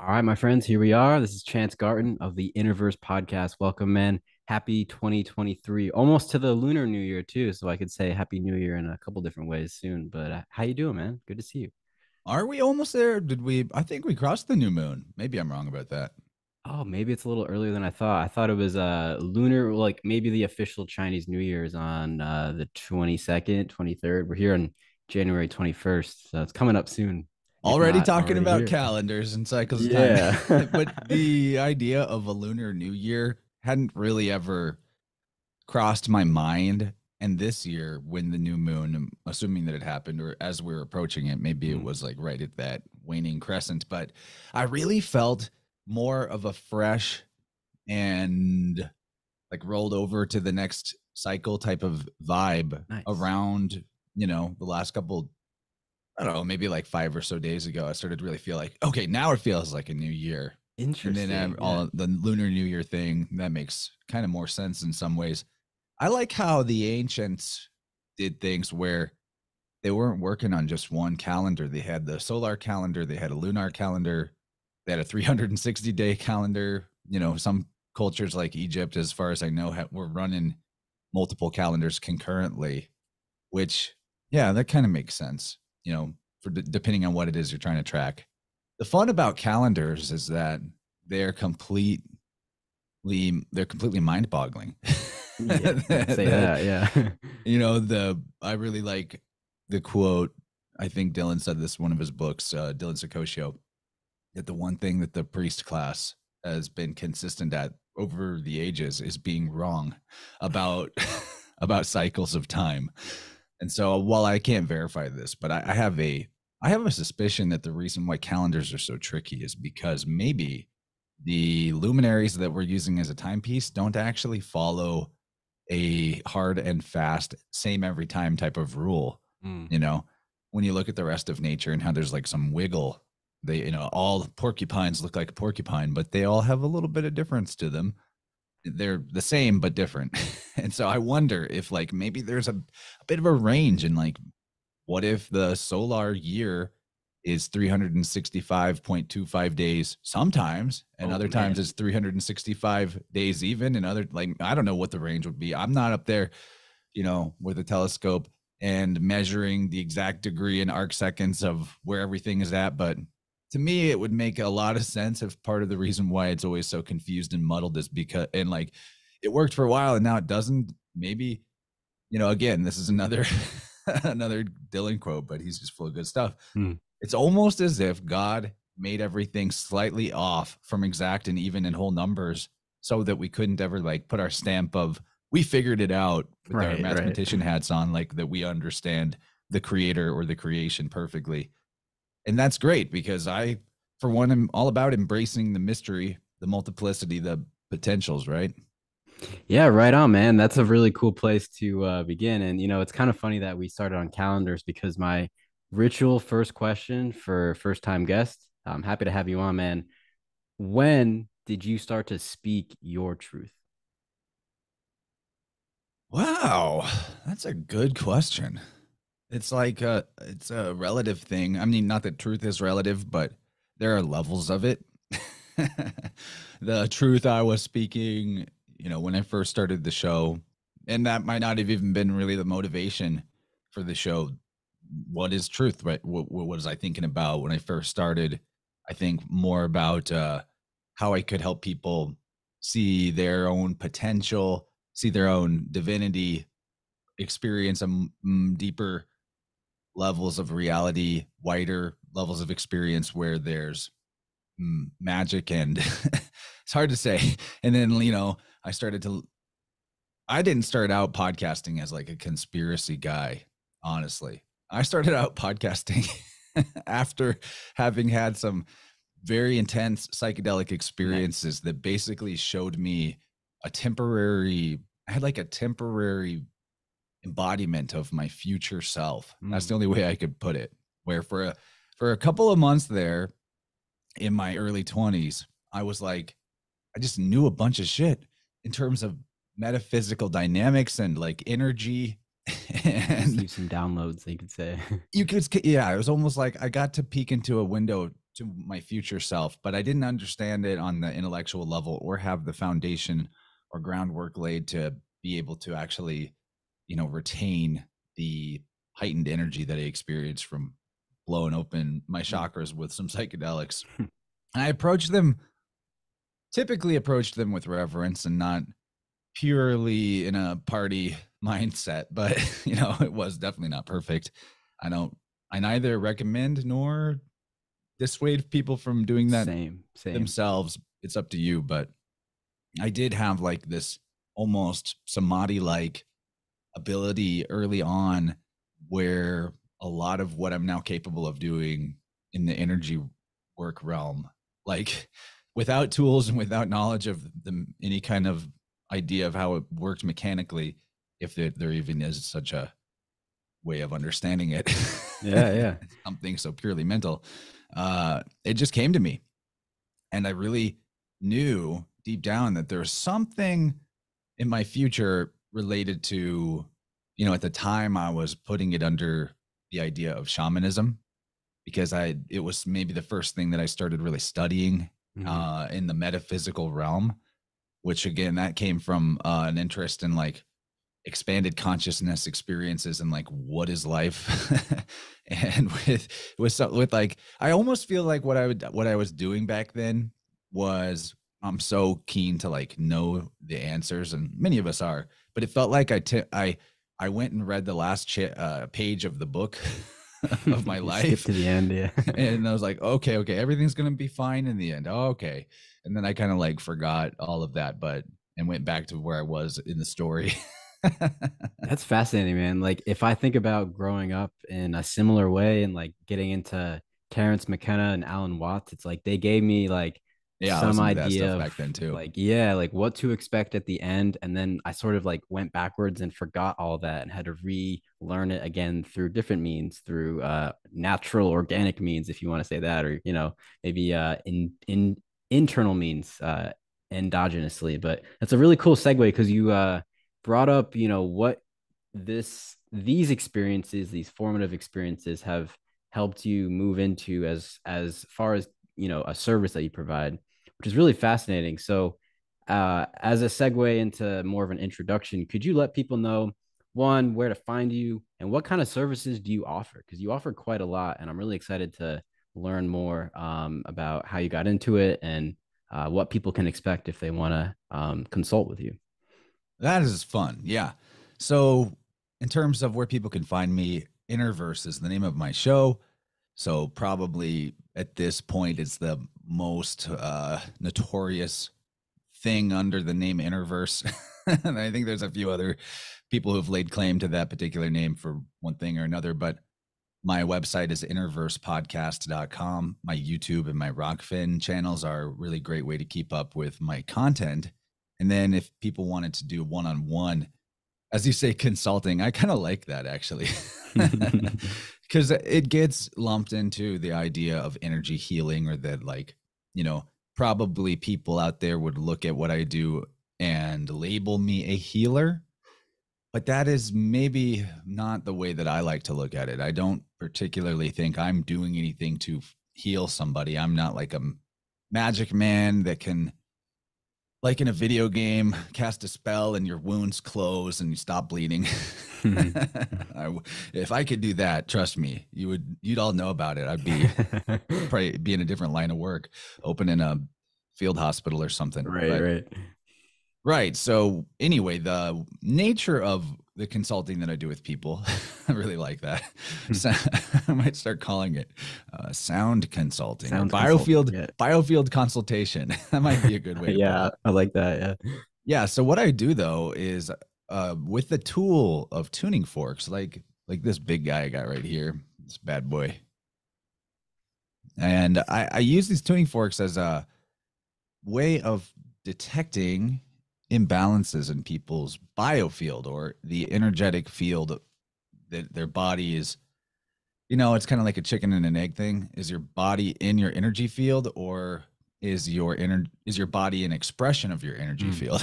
All right, my friends, here we are. This is Chance Garton of the InnerVerse podcast. Welcome, man. Happy 2023. Almost to the Lunar New Year too, so I could say Happy New Year in a couple different ways soon. But how you doing, man? Good to see you. Are we almost there? Did we? I think we crossed the new moon. Maybe I'm wrong about that. Oh, maybe it's a little earlier than I thought. I thought it was lunar, like maybe the official Chinese New Year is on the 22nd, 23rd. We're here on January 21st, so it's coming up soon, if Already not talking already about here. calendars and cycles of time. Yeah. But the idea of a lunar new year hadn't really ever crossed my mind. And this year, when the new moon, assuming that it happened, or as we were approaching it, maybe it Mm, was like right at that waning crescent. But I really felt more of a fresh and like rolled over to the next cycle type of vibe nice. around, the last couple, I don't know, maybe like 5 or so days ago. I started to really feel like, okay, now it feels like a new year. And then Interesting. Yeah. all the Lunar New Year thing, that makes kind of more sense in some ways. I like how the ancients did things where they weren't working on just one calendar. They had the solar calendar, they had a lunar calendar, they had a 360-day calendar. Some cultures like Egypt, as far as I know, were running multiple calendars concurrently, which, yeah, that kind of makes sense, for depending on what it is you're trying to track. The fun about calendars is that they're completely they're completely mind-boggling. Yeah, you could say that that. Yeah. I really like the quote. I think Dylan said this in one of his books, Dylan Sakosho, that the one thing that the priest class has been consistent at over the ages is being wrong about about cycles of time. And so, while I can't verify this, but I have a suspicion that the reason why calendars are so tricky is because maybe the luminaries that we're using as a timepiece don't actually follow a hard and fast, same every time type of rule. Mm. You know, when you look at the rest of nature and how there's like some wiggle, all porcupines look like a porcupine, but they all have a little bit of difference to them. They're the same but different. And so I wonder if like maybe there's a bit of a range in like, what if the solar year is 365.25 days sometimes, and Oh other times man. it's 365 days even, and other, like, I don't know what the range would be. I'm not up there, with a telescope and measuring the exact degree in arc seconds of where everything is at, but to me it would make a lot of sense if part of the reason why it's always so confused and muddled is because, and like, it worked for a while and now it doesn't. Maybe, again, this is another another Dylan quote, but he's just full of good stuff. Mm. It's almost as if God made everything slightly off from exact and even and whole numbers so that we couldn't ever like put our stamp of we figured it out with our Right, right. mathematician hats on, like that we understand the creator or the creation perfectly. And that's great because I, for one, am all about embracing the mystery, the multiplicity, the potentials, right? Yeah, right on, man. That's a really cool place to begin. And it's kind of funny that we started on calendars because my ritual first question for first time guest, I'm happy to have you on, man. When did you start to speak your truth? Wow, that's a good question. It's a relative thing. I mean, not that truth is relative, but there are levels of it. The truth I was speaking, when I first started the show, and that might not have even been really the motivation for the show. What is truth, right? What was I thinking about when I first started? I think more about how I could help people see their own potential, see their own divinity, experience deeper levels of reality, wider levels of experience where there's magic and it's hard to say. And then, I started to, I didn't start out podcasting as like a conspiracy guy, honestly. I started out podcasting after having had some very intense psychedelic Nice. experiences that basically showed me a temporary, I had like a temporary embodiment of my future self. That's Mm. the only way I could put it. Where for a couple of months there in my early 20s, I was like, I just knew a bunch of shit in terms of metaphysical dynamics and like energy. And Receive some downloads, you could say. you could, yeah, it was almost like I got to peek into a window to my future self, but I didn't understand it on the intellectual level or have the foundation or groundwork laid to be able to actually, retain the heightened energy that I experienced from blowing open my chakras with some psychedelics. And I typically approached them with reverence and not purely in a party mindset, but it was definitely not perfect. I neither recommend nor dissuade people from doing that Same. themselves. It's up to you, but I did have like this almost samadhi like ability early on where a lot of what I'm now capable of doing in the energy work realm, like without tools and without knowledge of any kind of idea of how it works mechanically, if there even is such a way of understanding it. Yeah. Something so purely mental. It just came to me. And I really knew deep down that there's something in my future related to, at the time I was putting it under the idea of shamanism, because it was maybe the first thing that I started really studying Hmm. in the metaphysical realm, which again, that came from an interest in like expanded consciousness experiences and like what is life. And with like, I almost feel like what I was doing back then was, I'm so keen to like know the answers, and many of us are, but it felt like I went and read the last page of the book of my You skip life. to the end, yeah. And I was like, okay, everything's gonna be fine in the end. Oh, okay. And then I kind of like forgot all of that, and went back to where I was in the story. That's fascinating, man. Like if I think about growing up in a similar way and like getting into Terrence McKenna and Alan Watts, it's like they gave me like Yeah, I was some into that idea stuff of back then too. like, yeah, like what to expect at the end. And then I sort of like went backwards and forgot all that and had to relearn it again through different means, through natural organic means, if you want to say that, or maybe in internal means, endogenously. But that's a really cool segue because you brought up, what these experiences, these formative experiences have helped you move into as far as a service that you provide, which is really fascinating. So as a segue into more of an introduction, could you let people know, one, where to find you and what kind of services do you offer? Because you offer quite a lot, and I'm really excited to learn more about how you got into it and what people can expect if they want to consult with you. That is fun. Yeah. So, in terms of where people can find me, InnerVerse is the name of my show. So, probably at this point, it's the most notorious thing under the name InnerVerse. And I think there's a few other people who've laid claim to that particular name for one thing or another. But my website is innerversepodcast.com. My YouTube and my Rockfin channels are a really great way to keep up with my content. And then if people wanted to do one-on-one, as you say, consulting, I kind of like that actually. Because it gets lumped into the idea of energy healing, or that like, probably people out there would look at what I do and label me a healer, but that is maybe not the way that I like to look at it. I don't particularly think I'm doing anything to heal somebody. I'm not like a magic man that can, like in a video game, cast a spell and your wounds close and you stop bleeding. If I could do that, trust me, you'd all know about it. I'd probably be in a different line of work, opening a field hospital or something. Right, But right. right. So anyway, the nature of the consulting that I do with people, I really like that. So, I might start calling it sound consulting or Sounds consulting. Yeah. biofield consultation. That might be a good way to put Yeah, it. I like that. Yeah. Yeah. So what I do though is with the tool of tuning forks, like this big guy I got right here, this bad boy, and I use these tuning forks as a way of detecting imbalances in people's biofield, or the energetic field that their body is. It's kind of like a chicken and an egg thing. Is your body in your energy field, or is your body an expression of your energy Mm. field?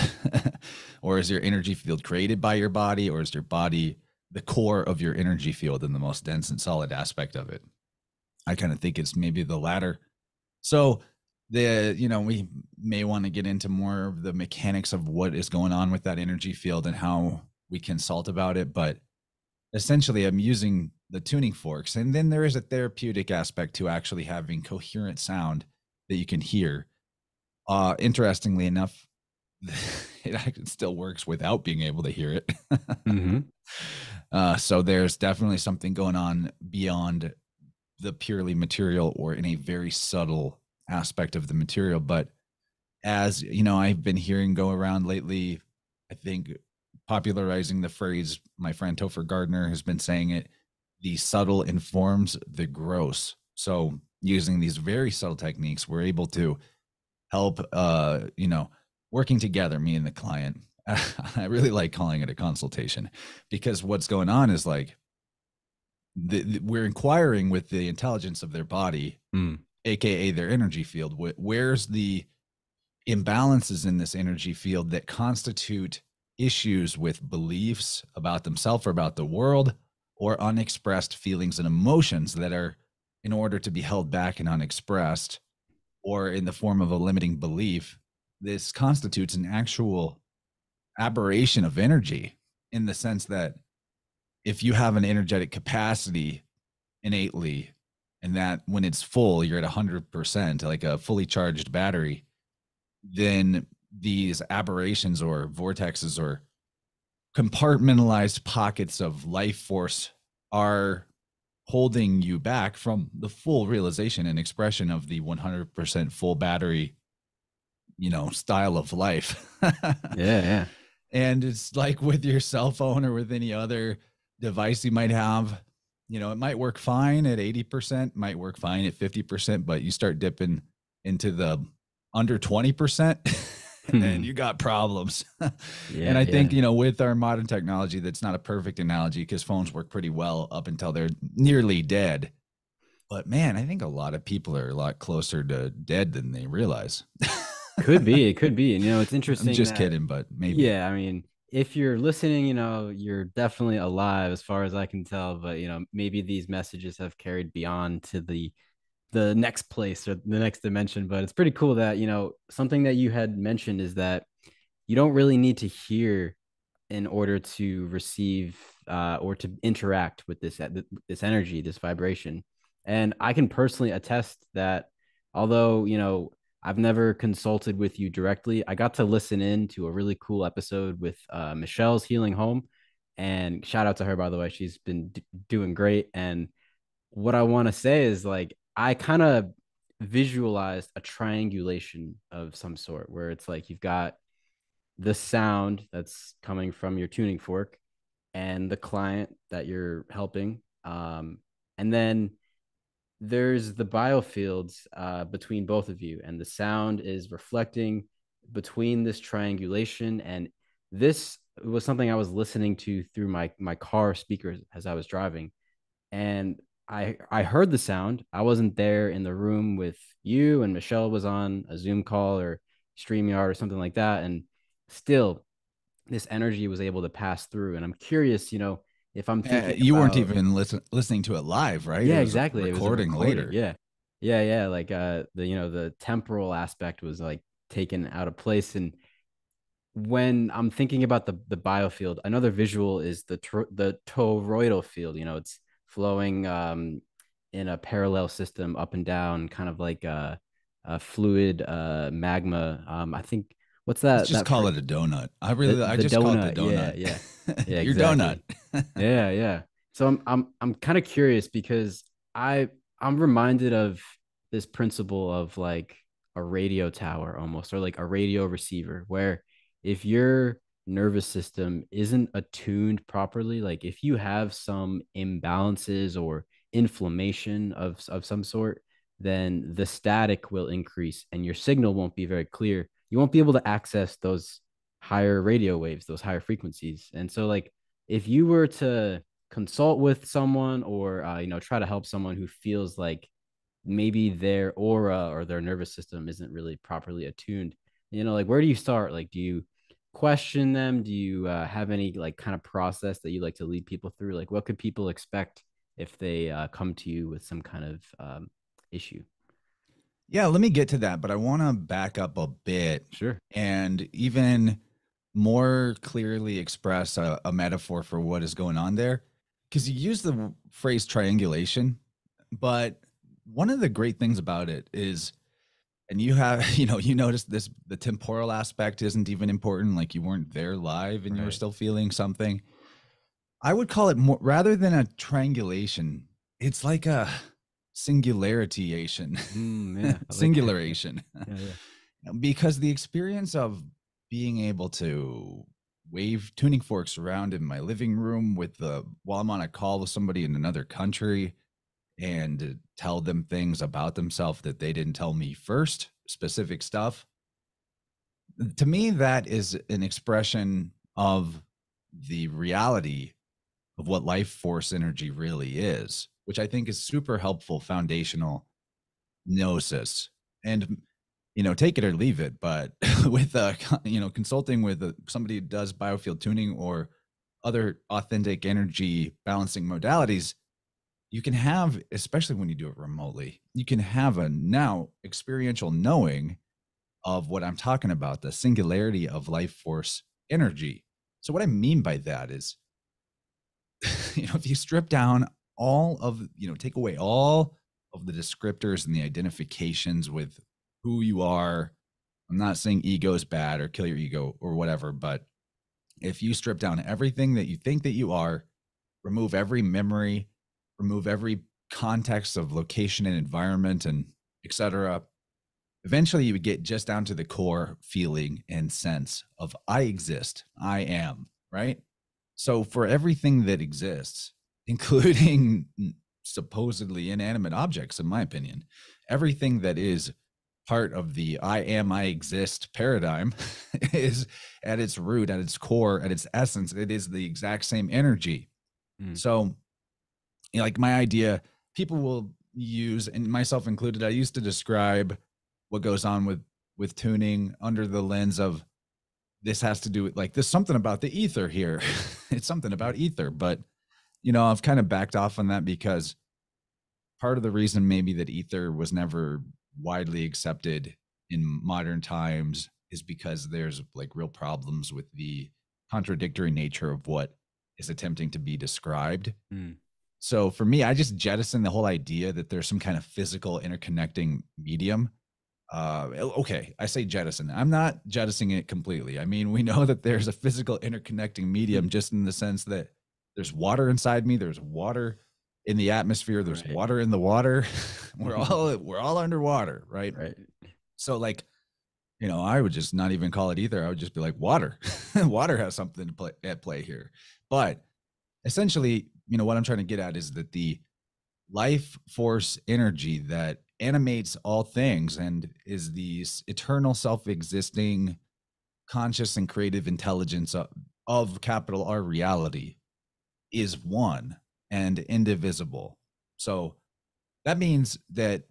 Or is your energy field created by your body, or is your body the core of your energy field and the most dense and solid aspect of it? I kind of think it's maybe the latter. So we may want to get into more of the mechanics of what is going on with that energy field and how we consult about it. But essentially, I'm using the tuning forks. And then there is a therapeutic aspect to actually having coherent sound that you can hear. Interestingly enough, it actually still works without being able to hear it. Mm-hmm. So there's definitely something going on beyond the purely material or in a very subtle aspect of the material. But as you know, I've been hearing go around lately, I think popularizing the phrase, my friend Topher Gardner has been saying it, the subtle informs the gross. So using these very subtle techniques, we're able to help, working together, me and the client. I really like calling it a consultation because what's going on is like we're inquiring with the intelligence of their body, Mm. aka their energy field. Where's the imbalances in this energy field that constitute issues with beliefs about themselves or about the world, or unexpressed feelings and emotions that are, in order to be held back and unexpressed, or in the form of a limiting belief. This constitutes an actual aberration of energy, in the sense that if you have an energetic capacity innately, and that when it's full, you're at 100%, like a fully charged battery, then these aberrations or vortexes or compartmentalized pockets of life force are holding you back from the full realization and expression of the 100% full battery, style of life. Yeah, yeah. And it's like with your cell phone or with any other device you might have, it might work fine at 80%, might work fine at 50%, but you start dipping into the under 20% and you got problems. And Yeah, I think, yeah. with our modern technology, that's not a perfect analogy because phones work pretty well up until they're nearly dead. But man, I think a lot of people are a lot closer to dead than they realize. Could be. It could be. And it's I'm interesting just that, kidding, but maybe. yeah, I mean, if you're listening, you're definitely alive as far as I can tell. But maybe these messages have carried beyond to the next place or the next dimension. But it's pretty cool that, something that you had mentioned is that you don't really need to hear in order to receive or to interact with this energy, this vibration. And I can personally attest that although I've never consulted with you directly, I got to listen in to a really cool episode with Michelle's Healing Home, and shout out to her, by the way. She's been doing great. And what I want to say is, like, I kind of visualized a triangulation of some sort where it's like you've got the sound that's coming from your tuning fork and the client that you're helping. And then there's the biofields between both of you, and the sound is reflecting between this triangulation. And this was something I was listening to through my car speakers as I was driving, and I heard the sound. I wasn't there in the room with you, and Michelle was on a Zoom call or StreamYard or something like that, and still this energy was able to pass through. And I'm curious, if I'm thinking You weren't about, even listening to it live, right? It yeah, was a exactly. It was a recording recording. later. Yeah. Yeah, yeah. Like the temporal aspect was like taken out of place. And when I'm thinking about the biofield, another visual is the toroidal field. It's flowing in a parallel system up and down, kind of like a fluid magma. I think what's Let's that just that call it a donut. I the just call it the donut. Yeah, donut. yeah, yeah, Your donut. exactly. Yeah, yeah. So I'm kind of curious because I I'm reminded of this principle of like a radio tower almost, or like a radio receiver, where if your nervous system isn't attuned properly, like if you have some imbalances or inflammation of some sort, then the static will increase and your signal won't be very clear. You won't be able to access those higher radio waves, those higher frequencies. And so, like, if you were to consult with someone or try to help someone who feels like maybe their aura or their nervous system isn't really properly attuned, like, where do you start? Like, do you question them? Do you have any like kind of process that you like to lead people through? Like, what could people expect if they come to you with some kind of issue? Yeah, let me get to that, but I want to back up a bit Sure. and even more clearly express a metaphor for what is going on there. Because you use the phrase triangulation, but one of the great things about it is, and you have, you notice this, the temporal aspect isn't even important. Like you weren't there live and you were Right. still feeling something. I would call it more rather than a triangulation, it's like a singularityation, Yeah, I like it. Yeah. singularation. Yeah. Yeah. Because the experience of being able to wave tuning forks around in my living room with the while I'm on a call with somebody in another country and tell them things about themselves that they didn't tell me first, specific stuff. To me, that is an expression of the reality of what life force energy really is, which I think is super helpful foundational gnosis. And take it or leave it, but with consulting with somebody who does biofield tuning or other authentic energy balancing modalities, you can have, especially when you do it remotely, you can have a now experiential knowing of what I'm talking about, the singularity of life force energy. So what I mean by that is, if you strip down all of, take away all of the descriptors and the identifications with who you are. I'm not saying ego is bad or kill your ego or whatever, but if you strip down everything that you think that you are, remove every memory, remove every context of location and environment and etc., eventually you would get just down to the core feeling and sense of I exist, I am, right? So for everything that exists, including supposedly inanimate objects, in my opinion, everything that is part of the I am, I exist paradigm is at its root, at its core, at its essence, it is the exact same energy. Mm. So, like my idea, people will use, and myself included, I used to describe what goes on with tuning under the lens of this has to do with like there's something about the ether here. It's something about ether, but I've kind of backed off on that because part of the reason maybe that ether was never widely accepted in modern times is because there's like real problems with the contradictory nature of what is attempting to be described. Mm. So for me, I just jettison the whole idea that there's some kind of physical interconnecting medium. Okay, I say jettison. I'm not jettisoning it completely. I mean, we know that there's a physical interconnecting medium just in the sense that there's water inside me, there's water in the atmosphere, there's Right. water in the water. we're all underwater, right? Right. So like, I would just not even call it ether. I would just be like water. Water has something to play at play here. But essentially, what I'm trying to get at is that the life force energy that animates all things and is the eternal self-existing conscious and creative intelligence of capital R reality is one and indivisible. So that means that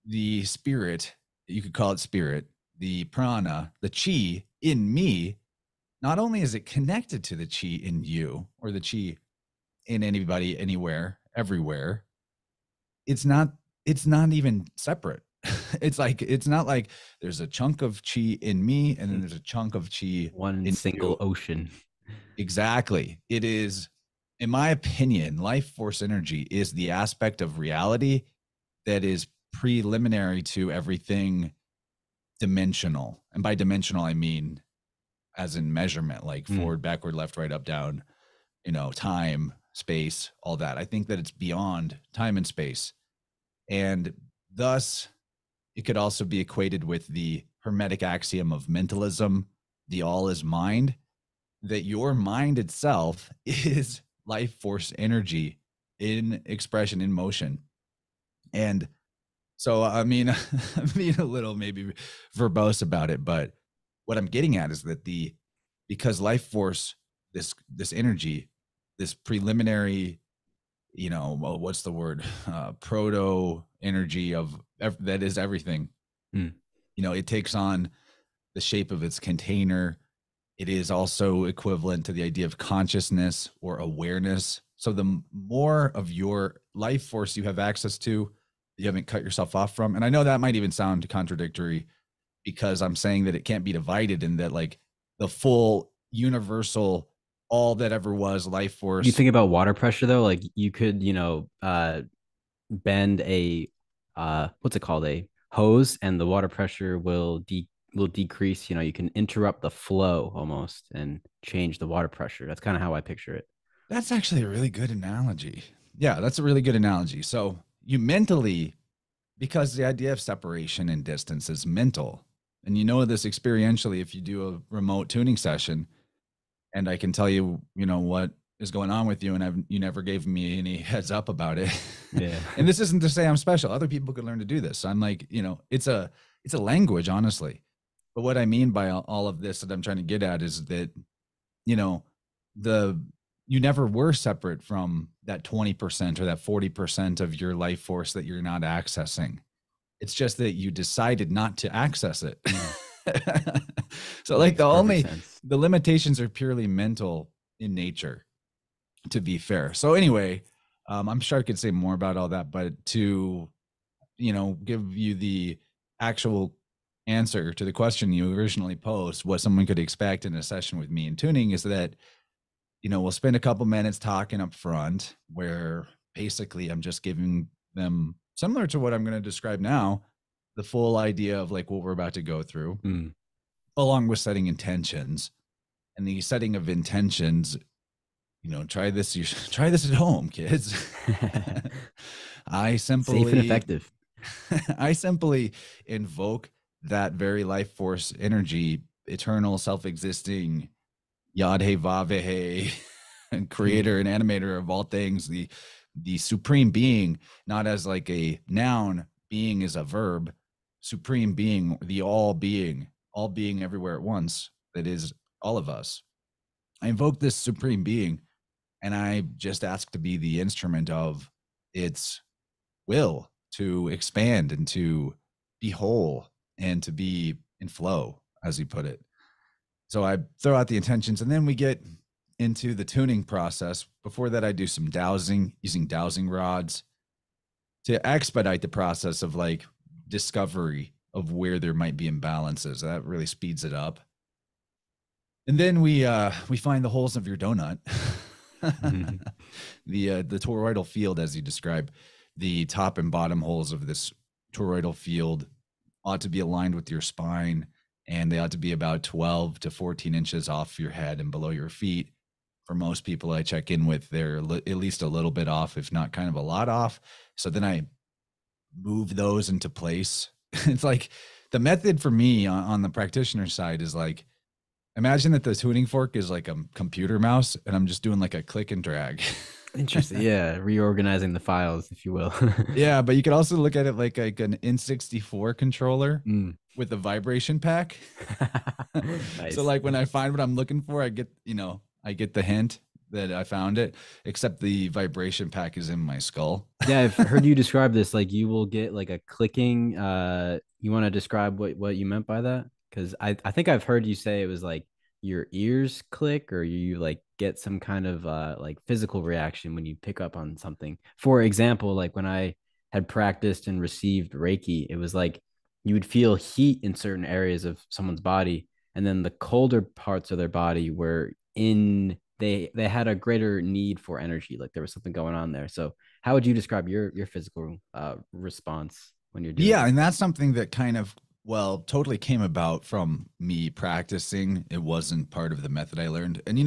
the spirit, you could call it spirit, the prana, the chi in me, not only is it connected to the chi in you or the chi in anybody, anywhere, everywhere, it's not it's not even separate. It's not like there's a chunk of chi in me and then there's a chunk of chi One in single you. ocean. Exactly. It is, in my opinion, life force energy is the aspect of reality that is preliminary to everything dimensional. And by dimensional, I mean as in measurement, like Mm. forward, backward, left, right, up, down, time, space, all that. I think that it's beyond time and space. And thus, it could also be equated with the Hermetic axiom of mentalism, the all is mind, that your mind itself is life force energy in expression, in motion. And so, I mean, I'm being a little maybe verbose about it, but what I'm getting at is that because life force, this energy, this preliminary, well, what's the word? Proto energy of that is everything. Mm. It takes on the shape of its container. It is also equivalent to the idea of consciousness or awareness. So the more of your life force you have access to, you haven't cut yourself off from. And I know that might even sound contradictory because I'm saying that it can't be divided, and that like the full universal, all that ever was life You force. think about water pressure though, like you could, bend a what's it called, a hose, and the water pressure will decrease. You can interrupt the flow almost and change the water pressure. That's kind of how I picture it. That's actually a really good analogy. Yeah, that's a really good analogy. So you mentally, because the idea of separation and distance is mental, and you know this experientially if you do a remote tuning session, and I can tell you, what is going on with you, and you never gave me any heads up about it. Yeah. And this isn't to say I'm special. Other people could learn to do this. So I'm like, it's a language, honestly. But what I mean by all of this that I'm trying to get at is that, you know, the you never were separate from that 20% or that 40% of your life force that you're not accessing. It's just that you decided not to access it. Mm. So like Makes perfect sense. the limitations are purely mental in nature, to be fair. So anyway, I'm sure I could say more about all that, but to, give you the actual answer to the question you originally posed, what someone could expect in a session with me in tuning is that, we'll spend a couple minutes talking up front where basically I'm just giving them, similar to what I'm going to describe now, the full idea of like what we're about to go through, Mm. along with setting intentions. And the setting of intentions, try this, try this at home, kids. I Safe and simply effective. I simply invoke that very life force energy, eternal, self-existing, Yad He Vav He, and Mm. creator and animator of all things, the supreme being, not as like a noun, being is a verb, supreme being, the all being everywhere at once, that is all of us. I invoke this supreme being, and I just ask to be the instrument of its will to expand and to be whole and to be in flow, as you put it. So I throw out the intentions, and then we get into the tuning process. Before that, I do some dowsing using dowsing rods to expedite the process of like discovery of where there might be imbalances. That really speeds it up. And then we find the holes of your donut. Mhm. The toroidal field, as you describe, the top and bottom holes of this toroidal field ought to be aligned with your spine, and they ought to be about 12 to 14 inches off your head and below your feet. For most people I check in with, they're at least a little bit off, if not kind of a lot off. So then I move those into place. It's like the method for me on the practitioner side is like, imagine that the tuning fork is like a computer mouse, and I'm just doing like a click and drag. Interesting. Yeah, reorganizing the files, if you will. Yeah, but you could also look at it like an N64 controller Mm. with a vibration pack. So Nice. like when I find what I'm looking for, I get the hint that I found it, except the vibration pack is in my skull. Yeah, I've heard you describe this. Like you will get like a clicking. You want to describe what you meant by that? Because I think I've heard you say it was like your ears click, or you like get some kind of like physical reaction when you pick up on something. For example, like when I had practiced and received Reiki, it was like you would feel heat in certain areas of someone's body, and then the colder parts of their body were in they had a greater need for energy, like there was something going on there. So how would you describe your physical response when you're doing Yeah, it? and that's something that kind of, well, totally came about from me practicing. It wasn't part of the method I learned. And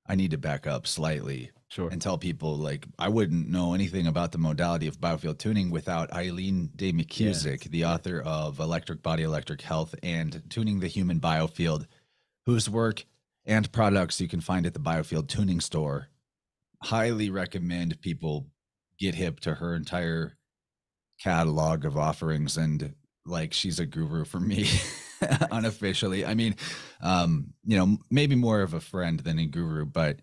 I need to back up slightly Sure. and tell people like I wouldn't know anything about the modality of biofield tuning without Eileen Day Yeah. McCusick, the author of Electric Body, Electric Health, and Tuning the Human Biofield, whose work and products you can find at the Biofield Tuning Store. Highly recommend people get hip to her entire catalog of offerings, and like she's a guru for me. Nice. Unofficially, I mean, maybe more of a friend than a guru, but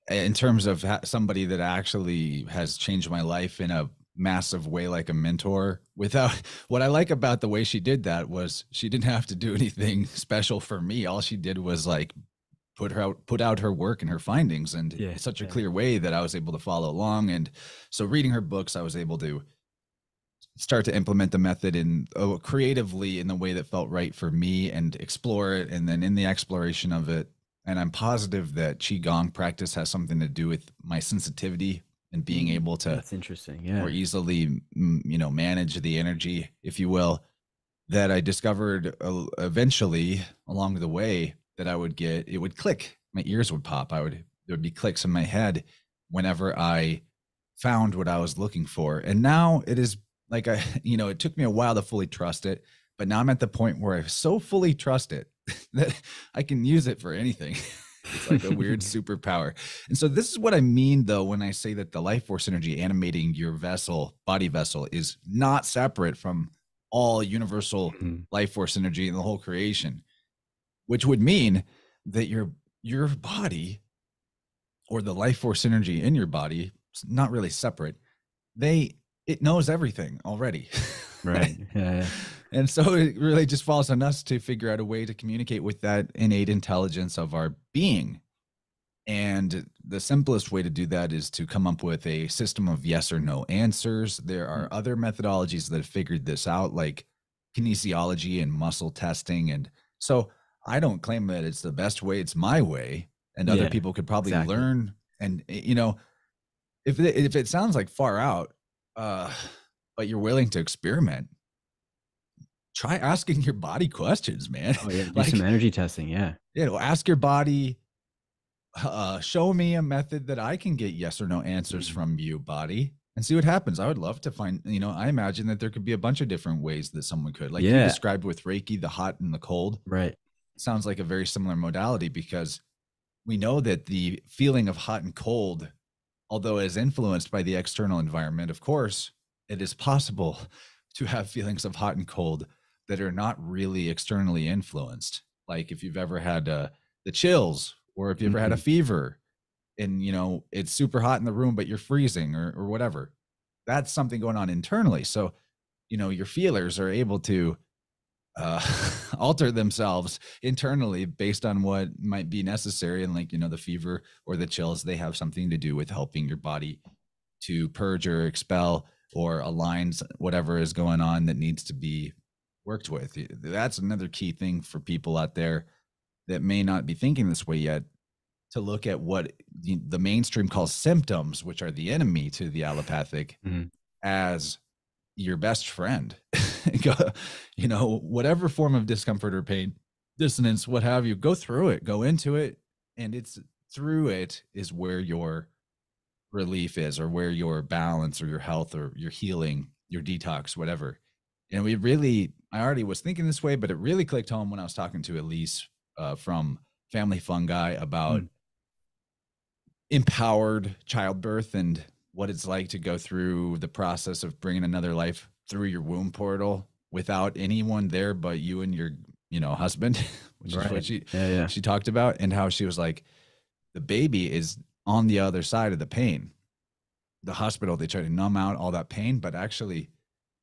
in terms of somebody that actually has changed my life in a massive way, like a mentor, without what I like about the way she did that was she didn't have to do anything special for me. All she did was like put out her work and her findings, and Yeah. in such a Yeah. clear way that I was able to follow along. And so reading her books, I was able to start to implement the method in creatively in the way that felt right for me and explore it. And then in the exploration of it, and I'm positive that Qigong practice has something to do with my sensitivity and being able to That's interesting. more Yeah. easily, manage the energy, if you will, that I discovered eventually along the way that it would click. My ears would pop. There would be clicks in my head whenever I found what I was looking for. And now it is like it took me a while to fully trust it, but now I'm at the point where I so fully trust it that I can use it for anything. It's like a weird superpower. And so this is what I mean though when I say that the life force energy animating your body vessel is not separate from all universal Mhm. life force energy in the whole creation, which would mean that your body or the life force energy in your body is not really separate. It knows everything already. Right. Yeah. Yeah. And so it really just falls on us to figure out a way to communicate with that innate intelligence of our being. And the simplest way to do that is to come up with a system of yes or no answers. There are Mm. other methodologies that have figured this out, like kinesiology and muscle testing. And so I don't claim that it's the best way, it's my way. And other Yeah. people could probably Exactly. learn. And, if it sounds like far out, uh, but you're willing to experiment, try asking your body questions, man. Oh yeah. Do some Like, energy testing. Yeah. ask your body, show me a method that I can get yes or no answers Mhm. from you, body, and see what happens. I would love to find, I imagine that there could be a bunch of different ways that someone could, like you Yeah. described with Reiki, the hot and the cold. Right. Sounds like a very similar modality because we know that the feeling of hot and cold, although is influenced by the external environment, of course, it is possible to have feelings of hot and cold that are not really externally influenced. Like if you've ever had the chills, or if you ever had a Mhm. fever, and it's super hot in the room, but you're freezing, or whatever. That's something going on internally. So, your feelers are able to uh, alter themselves internally based on what might be necessary. And like, the fever or the chills, they have something to do with helping your body to purge or expel or aligns whatever is going on that needs to be worked with. That's another key thing for people out there that may not be thinking this way yet, to look at what the mainstream calls symptoms, which are the enemy to the allopathic, Mhm. as your best friend. Whatever form of discomfort or pain, dissonance, what have you, go through it, go into it. And it's through it is where your relief is, or where your balance or your health or your healing, your detox, whatever. And I already was thinking this way, but it really clicked home when I was talking to Elise from Family Fungi about Mm. empowered childbirth and what it's like to go through the process of bringing another life through your womb portal without anyone there but you and your husband, which is what Right. Yeah. Yeah. she talked about, and how she was like, the baby is on the other side of the pain. The hospital, they try to numb out all that pain, but actually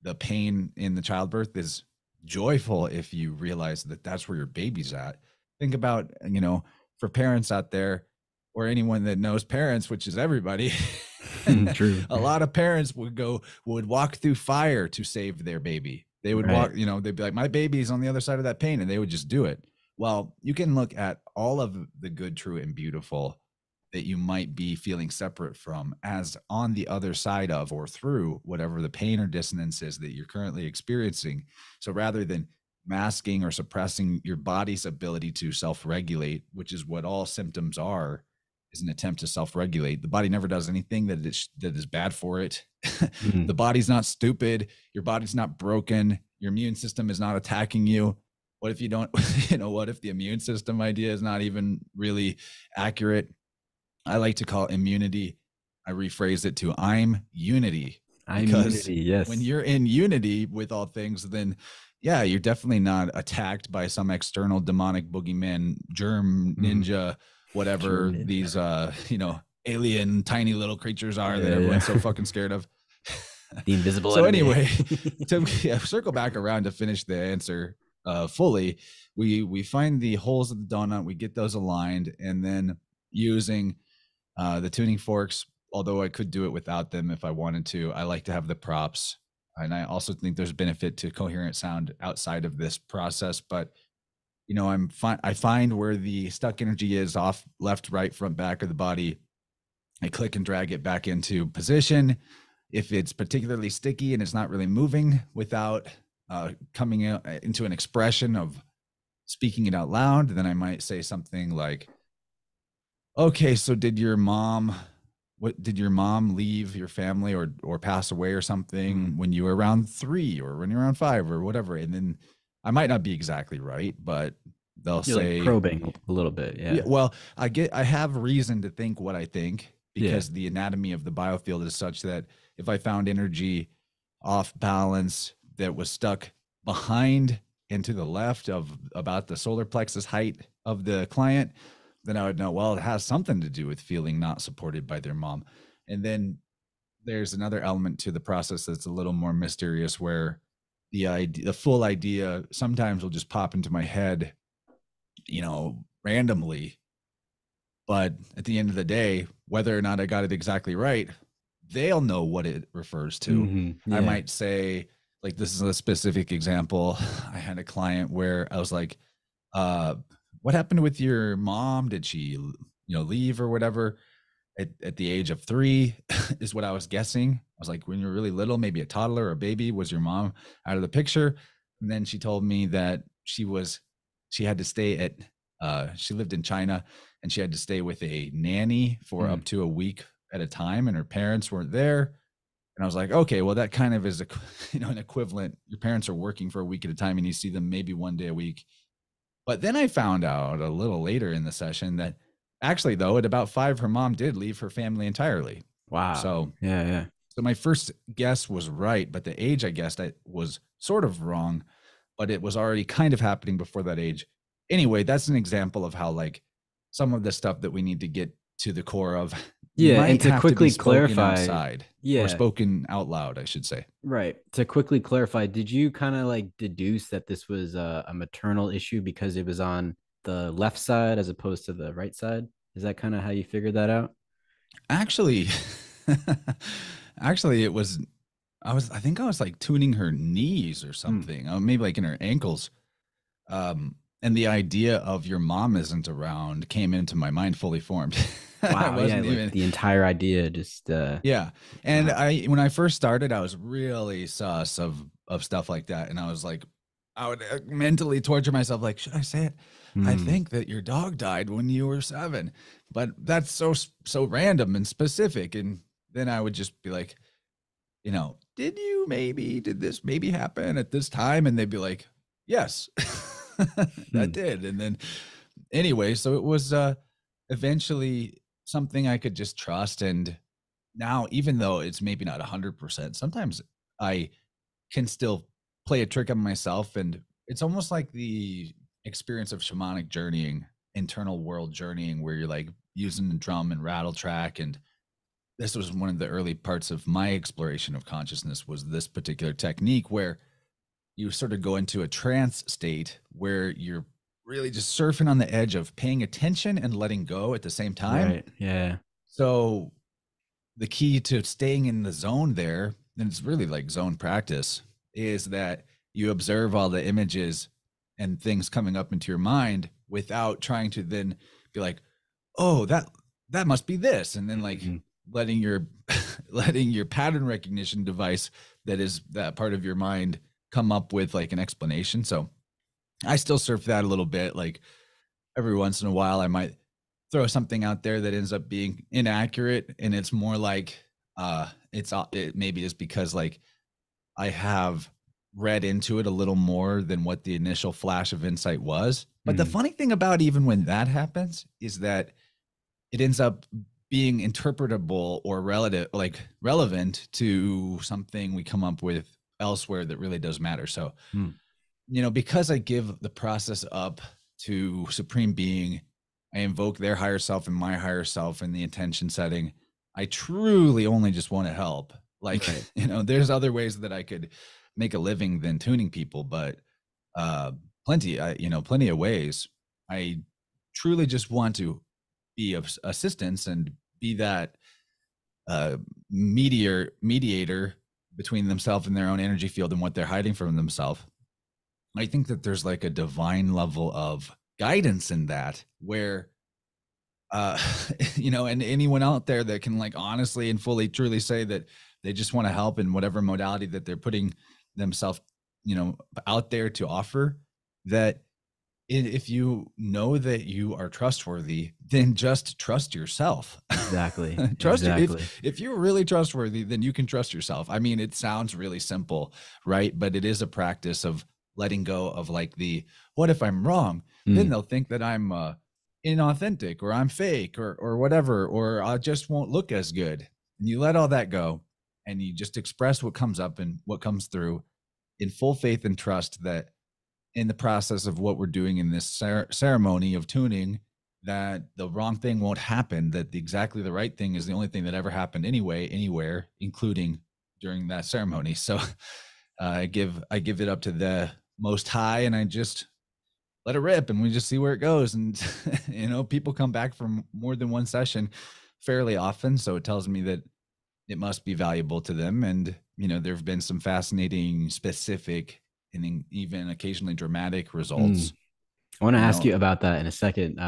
the pain in the childbirth is joyful if you realize that that's where your baby's at. Think about, for parents out there, or anyone that knows parents, which is everybody. True. A lot of parents would walk through fire to save their baby. They would Right. walk, they'd be like, my baby's on the other side of that pain, and they would just do it. Well, you can look at all of the good, true, and beautiful that you might be feeling separate from as on the other side of or through whatever the pain or dissonance is that you're currently experiencing. So rather than masking or suppressing your body's ability to self-regulate, which is what all symptoms are, is an attempt to self-regulate. The body never does anything that is bad for it. The Mhm. body's not stupid. Your body's not broken. Your immune system is not attacking you. What if you don't, what if the immune system idea is not even really accurate? I like to call immunity, I rephrase it to I'm unity, I'm because unity. when Yes. you're in unity with all things, then yeah, you're definitely not attacked by some external demonic boogeyman, germ Mhm. ninja, whatever German these ninja. alien tiny little creatures are that Yeah. everyone's so Yeah. fucking scared of. The invisible So enemy. anyway, to circle back around to finish the answer fully, we find the holes of the donut, we get those aligned, and then using the tuning forks, although I could do it without them if I wanted to, I like to have the props. And I also think there's benefit to coherent sound outside of this process. But I find where the stuck energy is off, left, right, front, back of the body. I click and drag it back into position. If it's particularly sticky and it's not really moving without coming into an expression of speaking it out loud, then I might say something like, okay, so did your mom leave your family or pass away or something Mm. when you were around 3 or when you're around 5 or whatever? And then I might not be exactly right, but they'll You're like say, probing a little bit. yeah, Yeah. well, I have reason to think what I think Yeah. because the anatomy of the biofield is such that if I found energy off balance that was stuck behind and to the left of about the solar plexus height of the client, then I would know, well, it has something to do with feeling not supported by their mom. And then there's another element to the process that's a little more mysterious where the full idea sometimes will just pop into my head, randomly. But at the end of the day, whether or not I got it exactly right, they'll know what it refers to. I Yeah. might say, like, this is a specific example. I had a client where I was like, uh, what happened with your mom? Did she, leave or whatever? At the age of 3 is what I was guessing. I was like, when you were really little, maybe a toddler or a baby, was your mom out of the picture? And then she told me that she had to stay at, she lived in China and she had to stay with a nanny for Mm. up to a week at a time, and her parents weren't there. And I was like, okay, well, that kind of is a, an equivalent. Your parents are working for a week at a time and you see them maybe one day a week. But then I found out a little later in the session that actually, though, at about 5, her mom did leave her family entirely. Wow. So, Yeah. Yeah. so my first guess was right, but the age I guessed I was sort of wrong, but it was already kind of happening before that age. Anyway, that's an example of how like some of the stuff that we need to get to the core of Yeah. And might to have to be quickly spoken clarify, outside or yeah, spoken out loud, I should say. right. To quickly clarify, did you kind of like deduce that this was a maternal issue because it was on the left side as opposed to the right side? Is that kind of how you figured that out? Actually, actually, I think I was like tuning her knees or Hmm. something, maybe like in her ankles. And the idea of your mom isn't around came into my mind fully formed. I Wow. Yeah. wasn't Like even, the entire idea just, yeah. And wow. when I first started, I was really sus of stuff like that. And I was like, I would mentally torture myself, like, should I say it? I Hmm. think that your dog died when you were 7, but that's so random and specific. And then I would just be like, did this maybe happen at this time? And they'd be like, yes, that Hmm. did. And then anyway, so it was eventually something I could just trust. And now, even though it's maybe not 100%, sometimes I can still play a trick on myself. And it's almost like the experience of shamanic journeying, internal world journeying, where you're like using the drum and rattle track. And this was one of the early parts of my exploration of consciousness, was this particular technique where you sort of go into a trance state where you're really just surfing on the edge of paying attention and letting go at the same time. Right. Yeah. So the key to staying in the zone there, and it's really like zone practice, is that you observe all the images and things coming up into your mind without trying to then be like, oh, that must be this, and then like Mhm. letting your letting your pattern recognition device, that is that part of your mind, come up with like an explanation. So I still surf that a little bit. Like every once in a while I might throw something out there that ends up being inaccurate, and it's more like it maybe is because like I have read into it a little more than what the initial flash of insight was. But the Mhm. funny thing about even when that happens is that it ends up being interpretable or relative, like relevant to something we come up with elsewhere that really does matter. So, Mm. because I give the process up to supreme being, I invoke their higher self and my higher self in the intention setting. I truly only just want to help. Like, Right. there's other ways that I could make a living than tuning people, but uh plenty of ways. I truly just want to be of assistance and be that uh mediator between themselves and their own energy field and what they're hiding from themselves. I think that there's like a divine level of guidance in that where uh and anyone out there that can like honestly and fully truly say that they just want to help in whatever modality that they're putting themselves out there to offer, that if you know that you are trustworthy, then just trust yourself. Exactly. Trust you. Exactly. If you're really trustworthy, then you can trust yourself. I mean, it sounds really simple, right? But it is a practice of letting go of like the what if I'm wrong? Then Mm, they'll think that I'm inauthentic or I'm fake or whatever, or I just won't look as good. And you let all that go and you just express what comes up and what comes through in full faith and trust that in the process of what we're doing in this ceremony of tuning, that the wrong thing won't happen, that exactly the right thing is the only thing that ever happened anyway, anywhere, including during that ceremony. So I give it up to the most high and I just let it rip and we just see where it goes. And people come back from more than one session fairly often. So it tells me that it must be valuable to them. And, there have been some fascinating, specific, and even occasionally dramatic mm. results. I want to You ask know, you about that in a second.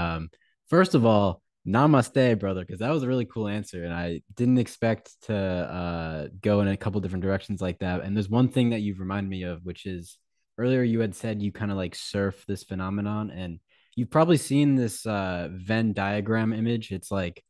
First of all, namaste, brother, because that was a really cool answer, and I didn't expect to go in a couple different directions like that. And there's one thing that you've reminded me of, which is earlier you had said you kind of like surf this phenomenon, and you've probably seen this Venn diagram image. It's like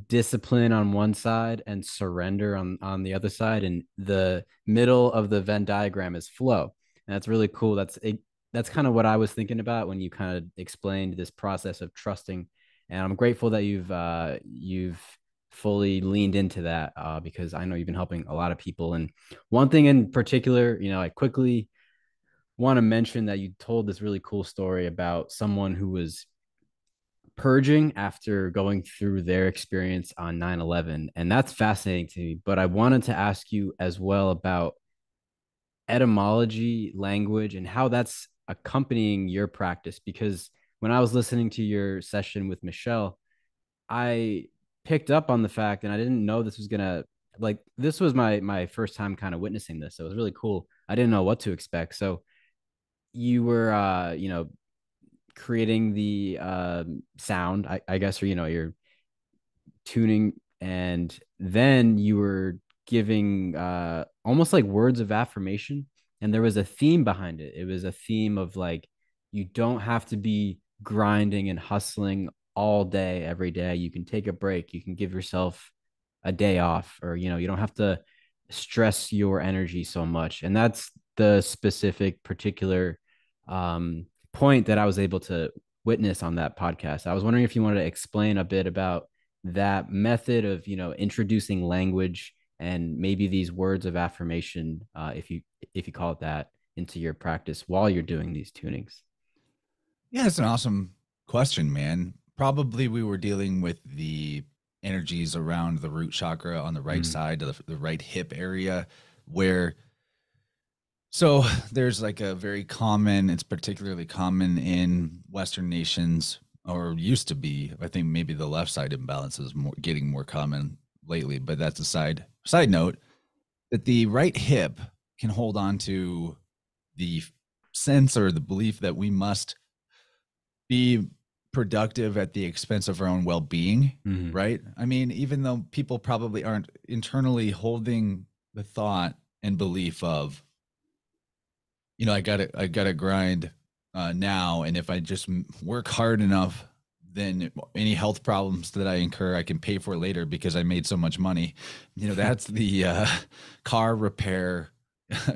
discipline on one side and surrender on the other side, and the middle of the Venn diagram is flow. And that's really cool. That's kind of what I was thinking about when you kind of explained this process of trusting. And I'm grateful that you've fully leaned into that because I know you've been helping a lot of people. And one thing in particular, I quickly want to mention that you told this really cool story about someone who was purging after going through their experience on 9/11, and that's fascinating to me. But I wanted to ask you as well about etymology, language, and how that's accompanying your practice. Because when I was listening to your session with Michelle, I picked up on the fact, and I didn't know this was gonna like this was my first time kind of witnessing this. So it was really cool. I didn't know what to expect. So you were creating the sound, I guess, or you're tuning, and then you were giving almost like words of affirmation, and there was a theme behind it. It was a theme of like you don't have to be grinding and hustling all day every day. You can take a break, you can give yourself a day off, or you don't have to stress your energy so much. And that's the specific particular point that I was able to witness on that podcast. I was wondering if you wanted to explain a bit about that method of introducing language and maybe these words of affirmation, if you call it that, into your practice while you're doing these tunings. yeah, it's an awesome question, man. Probably we were dealing with the energies around the root chakra on the right Mm, side of the right hip area where so there's like a very common, it's particularly common in Western nations, or used to be. I think maybe the left side imbalance is getting more common lately, but that's a side note that the right hip can hold on to the sense or the belief that we must be productive at the expense of our own well-being, mm, right? I mean, even though people probably aren't internally holding the thought and belief of, I gotta grind now, and if I just work hard enough, then any health problems that I incur, I can pay for later because I made so much money. That's the car repair,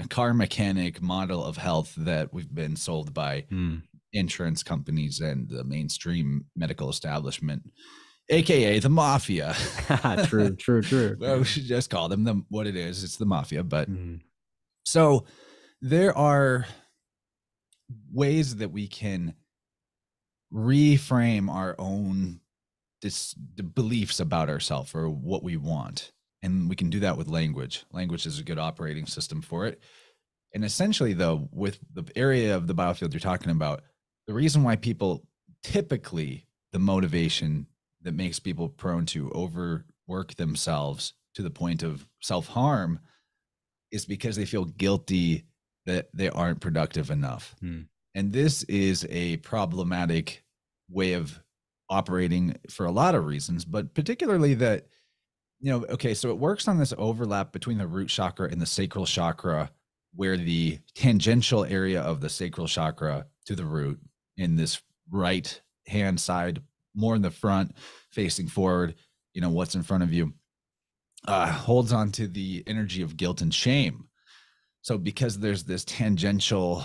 car mechanic model of health that we've been sold by mm. insurance companies and the mainstream medical establishment, aka the mafia. True, true, true. Well, we should just call them what it is. It's the mafia. But Mm, so there are ways that we can reframe our own the beliefs about ourselves or what we want, and we can do that with language is a good operating system for it. And essentially, though, with the area of the biofield you're talking about, the reason why people typically, the motivation that makes people prone to overwork themselves to the point of self-harm is because they feel guilty that they aren't productive enough. Hmm. And this is a problematic way of operating for a lot of reasons, but particularly that, okay, so it works on this overlap between the root chakra and the sacral chakra, where the tangential area of the sacral chakra to the root in this right hand side, more in the front, facing forward, what's in front of you, holds on to the energy of guilt and shame. So because there's this tangential,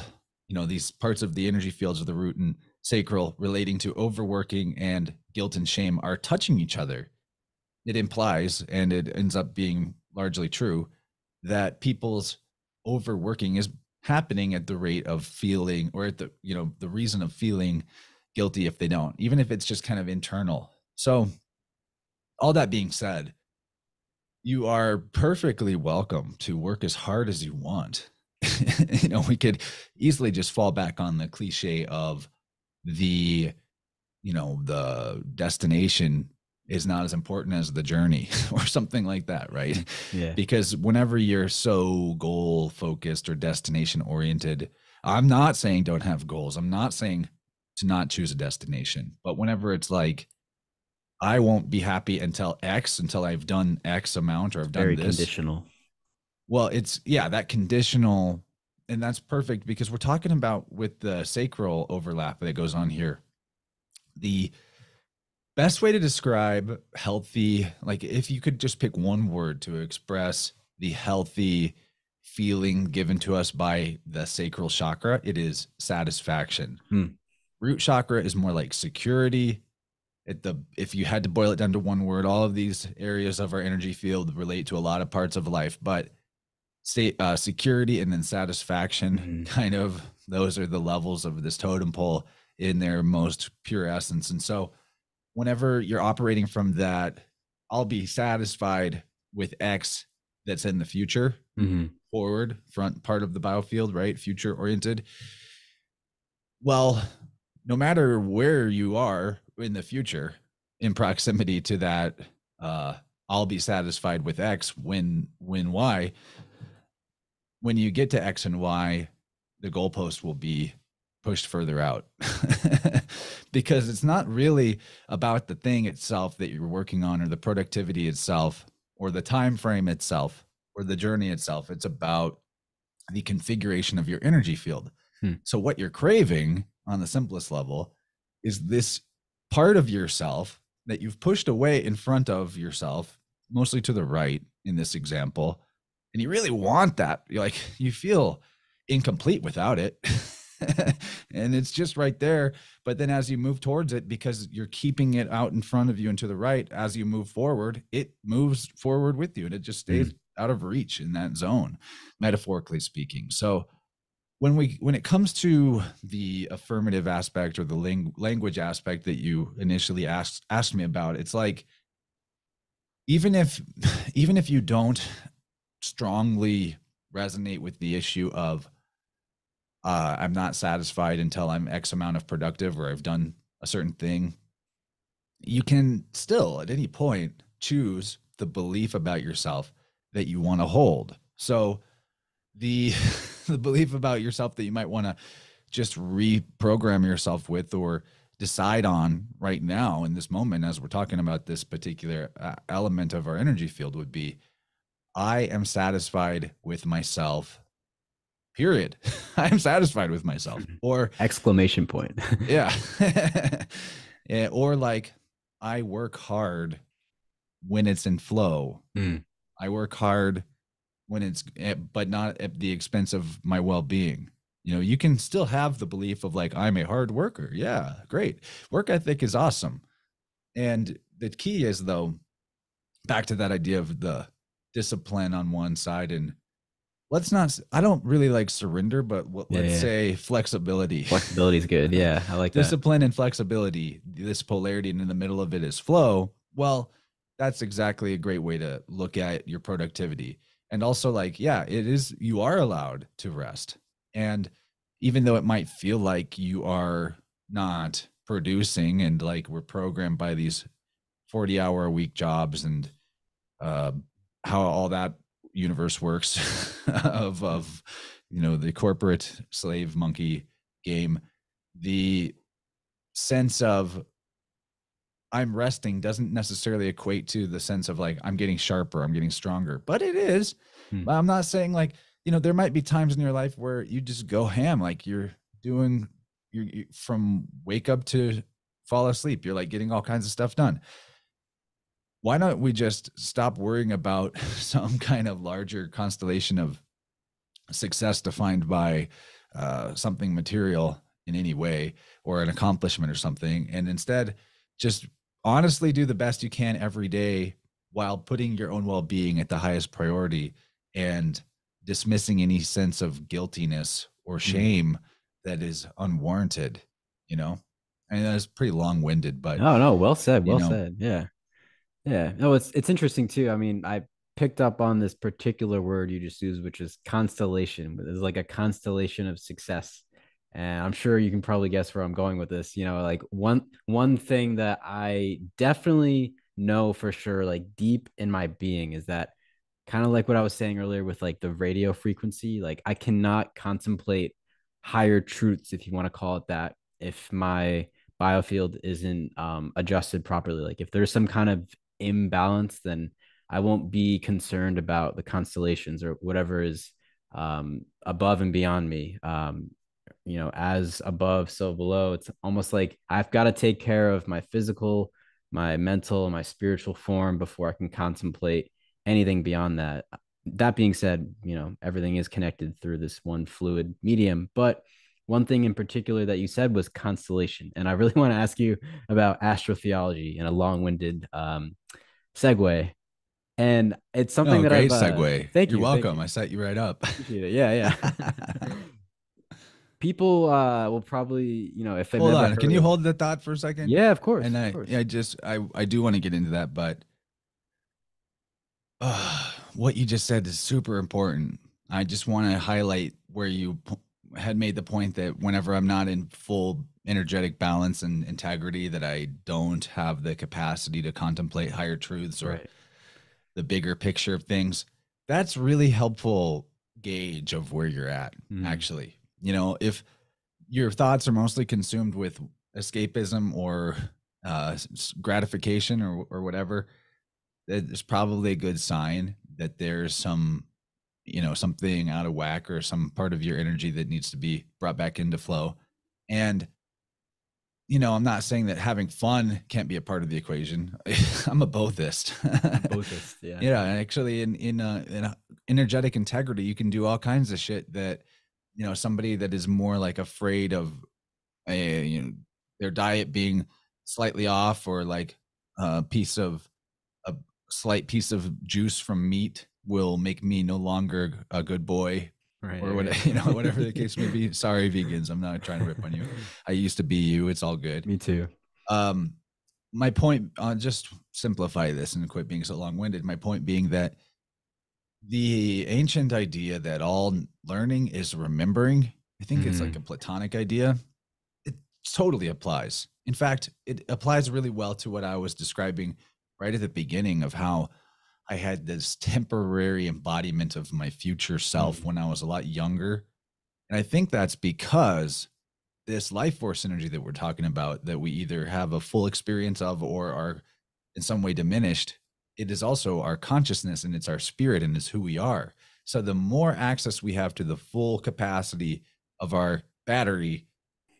these parts of the energy fields of the root and sacral relating to overworking and guilt and shame are touching each other, it implies, and it ends up being largely true, that people's overworking is happening at the rate of feeling, or at the, the reason of feeling guilty if they don't, even if it's just kind of internal. So all that being said, you are perfectly welcome to work as hard as you want. We could easily just fall back on the cliche of the, the destination is not as important as the journey or something like that, right? Yeah. Because whenever you're so goal focused or destination oriented, I'm not saying don't have goals. I'm not saying to not choose a destination, but whenever it's like, I won't be happy until X, until I've done X amount, or I've done Very this. conditional. Well, it's, yeah, that conditional. And that's perfect because we're talking about with the sacral overlap that goes on here. The best way to describe healthy, like if you could just pick one word to express the healthy feeling given to us by the sacral chakra, it is satisfaction. Root chakra is more like security. If you had to boil it down to one word, all of these areas of our energy field relate to a lot of parts of life, but security and then satisfaction, kind of, those are the levels of this totem pole in their most pure essence. And so whenever you're operating from that, I'll be satisfied with X that's in the future, forward, front part of the biofield, right? Future oriented. Well, no matter where you are in the future, in proximity to that, I'll be satisfied with X when Y. When you get to X and Y, the goalpost will be pushed further out because it's not really about the thing itself that you're working on, or the productivity itself, or the time frame itself, or the journey itself. It's about the configuration of your energy field. So what you're craving on the simplest level is this part of yourself that you've pushed away in front of yourself, mostly to the right in this example. And you really want that. You're like, you feel incomplete without it. And it's just right there. But then as you move towards it, because you're keeping it out in front of you and to the right, as you move forward, it moves forward with you, and it just stays out of reach in that zone, metaphorically speaking. So when it comes to the affirmative aspect, or the language aspect that you initially asked me about, it's like, even if you don't strongly resonate with the issue of I'm not satisfied until I'm X amount of productive, or I've done a certain thing, you can still at any point choose the belief about yourself that you want to hold. So the belief about yourself that you might want to just reprogram yourself with, or decide on right now in this moment, as we're talking about this particular element of our energy field, would be, I am satisfied with myself, period. I am satisfied with myself. Or exclamation point. Yeah. Yeah. Or like, I work hard when it's in flow. I work hard when it's, but not at the expense of my well-being. You can still have the belief of like, I'm a hard worker. Yeah, great. Work ethic is awesome. And the key is, though, back to that idea of the discipline on one side, and I don't really like surrender, but let's say flexibility. Flexibility is good. Yeah, I like discipline and flexibility, this polarity, and in the middle of it is flow. Well, that's exactly a great way to look at your productivity. And also, like, yeah, you are allowed to rest. And even though it might feel like you are not producing, and like we're programmed by these 40-hour-a-week jobs, and how all that, universe works of the corporate slave monkey game. The sense of I'm resting doesn't necessarily equate to the sense of like I'm getting sharper, I'm getting stronger, but it is. Hmm. But I'm not saying like, there might be times in your life where you just go ham, like you're doing you from wake up to fall asleep, you're like getting all kinds of stuff done. Why don't we just stop worrying about some kind of larger constellation of success defined by something material in any way or an accomplishment or something, and instead just honestly do the best you can every day while putting your own well-being at the highest priority and dismissing any sense of guiltiness or Hmm. shame that is unwarranted, you know? And that's pretty long-winded, but No, no, well said, you well know, said. Yeah. Yeah. No, it's interesting too. I mean, I picked up on this particular word you just used, which is constellation. It's like a constellation of success. And I'm sure you can probably guess where I'm going with this. Like one thing that I definitely know for sure, like deep in my being, is that kind of like what I was saying earlier with like the radio frequency. Like I cannot contemplate higher truths, if you want to call it that, if my biofield isn't adjusted properly. Like if there's some kind of imbalance, then I won't be concerned about the constellations or whatever is above and beyond me. As above, so below. It's almost like I've got to take care of my physical, my mental, my spiritual form before I can contemplate anything beyond that. That being said, everything is connected through this one fluid medium. But one thing in particular that you said was constellation. And I really want to ask you about astrotheology in a long winded segue. And it's something no, that I've, great segue. thank You're you. Thank welcome. you. I set you right up. Appreciate it. Yeah. Yeah. People will probably, if they've Hold never on. Can heard you of, hold that thought for a second? yeah, of course. And Of I, course. I just, I do want to get into that, but what you just said is super important. I just want to highlight where you had made the point that whenever I'm not in full energetic balance and integrity, that I don't have the capacity to contemplate higher truths or Right. the bigger picture of things. That's really helpful gauge of where you're at, Mm, actually. If your thoughts are mostly consumed with escapism or gratification or whatever, it's probably a good sign that there's something out of whack or some part of your energy that needs to be brought back into flow. And I'm not saying that having fun can't be a part of the equation. I'm a bothist. bothist. Yeah. Actually, in energetic integrity, you can do all kinds of shit that somebody that is more like afraid of a their diet being slightly off, or like a a slight piece of juice from meat will make me no longer a good boy, or Right. what, whatever the case may be. Sorry, vegans, I'm not trying to rip on you. Right. I used to be you. It's all good. Me too. Um, my point, just simplify this and quit being so long-winded. My point being that the ancient idea that all learning is remembering, I think it's like Mm, a Platonic idea. It totally applies. In fact, it applies really well to what I was describing right at the beginning of how I had this temporary embodiment of my future self mm, when I was a lot younger. And I think that's because this life force energy that we're talking about, that we either have a full experience of or are in some way diminished, it is also our consciousness, and it's our spirit, and it's who we are. So the more access we have to the full capacity of our battery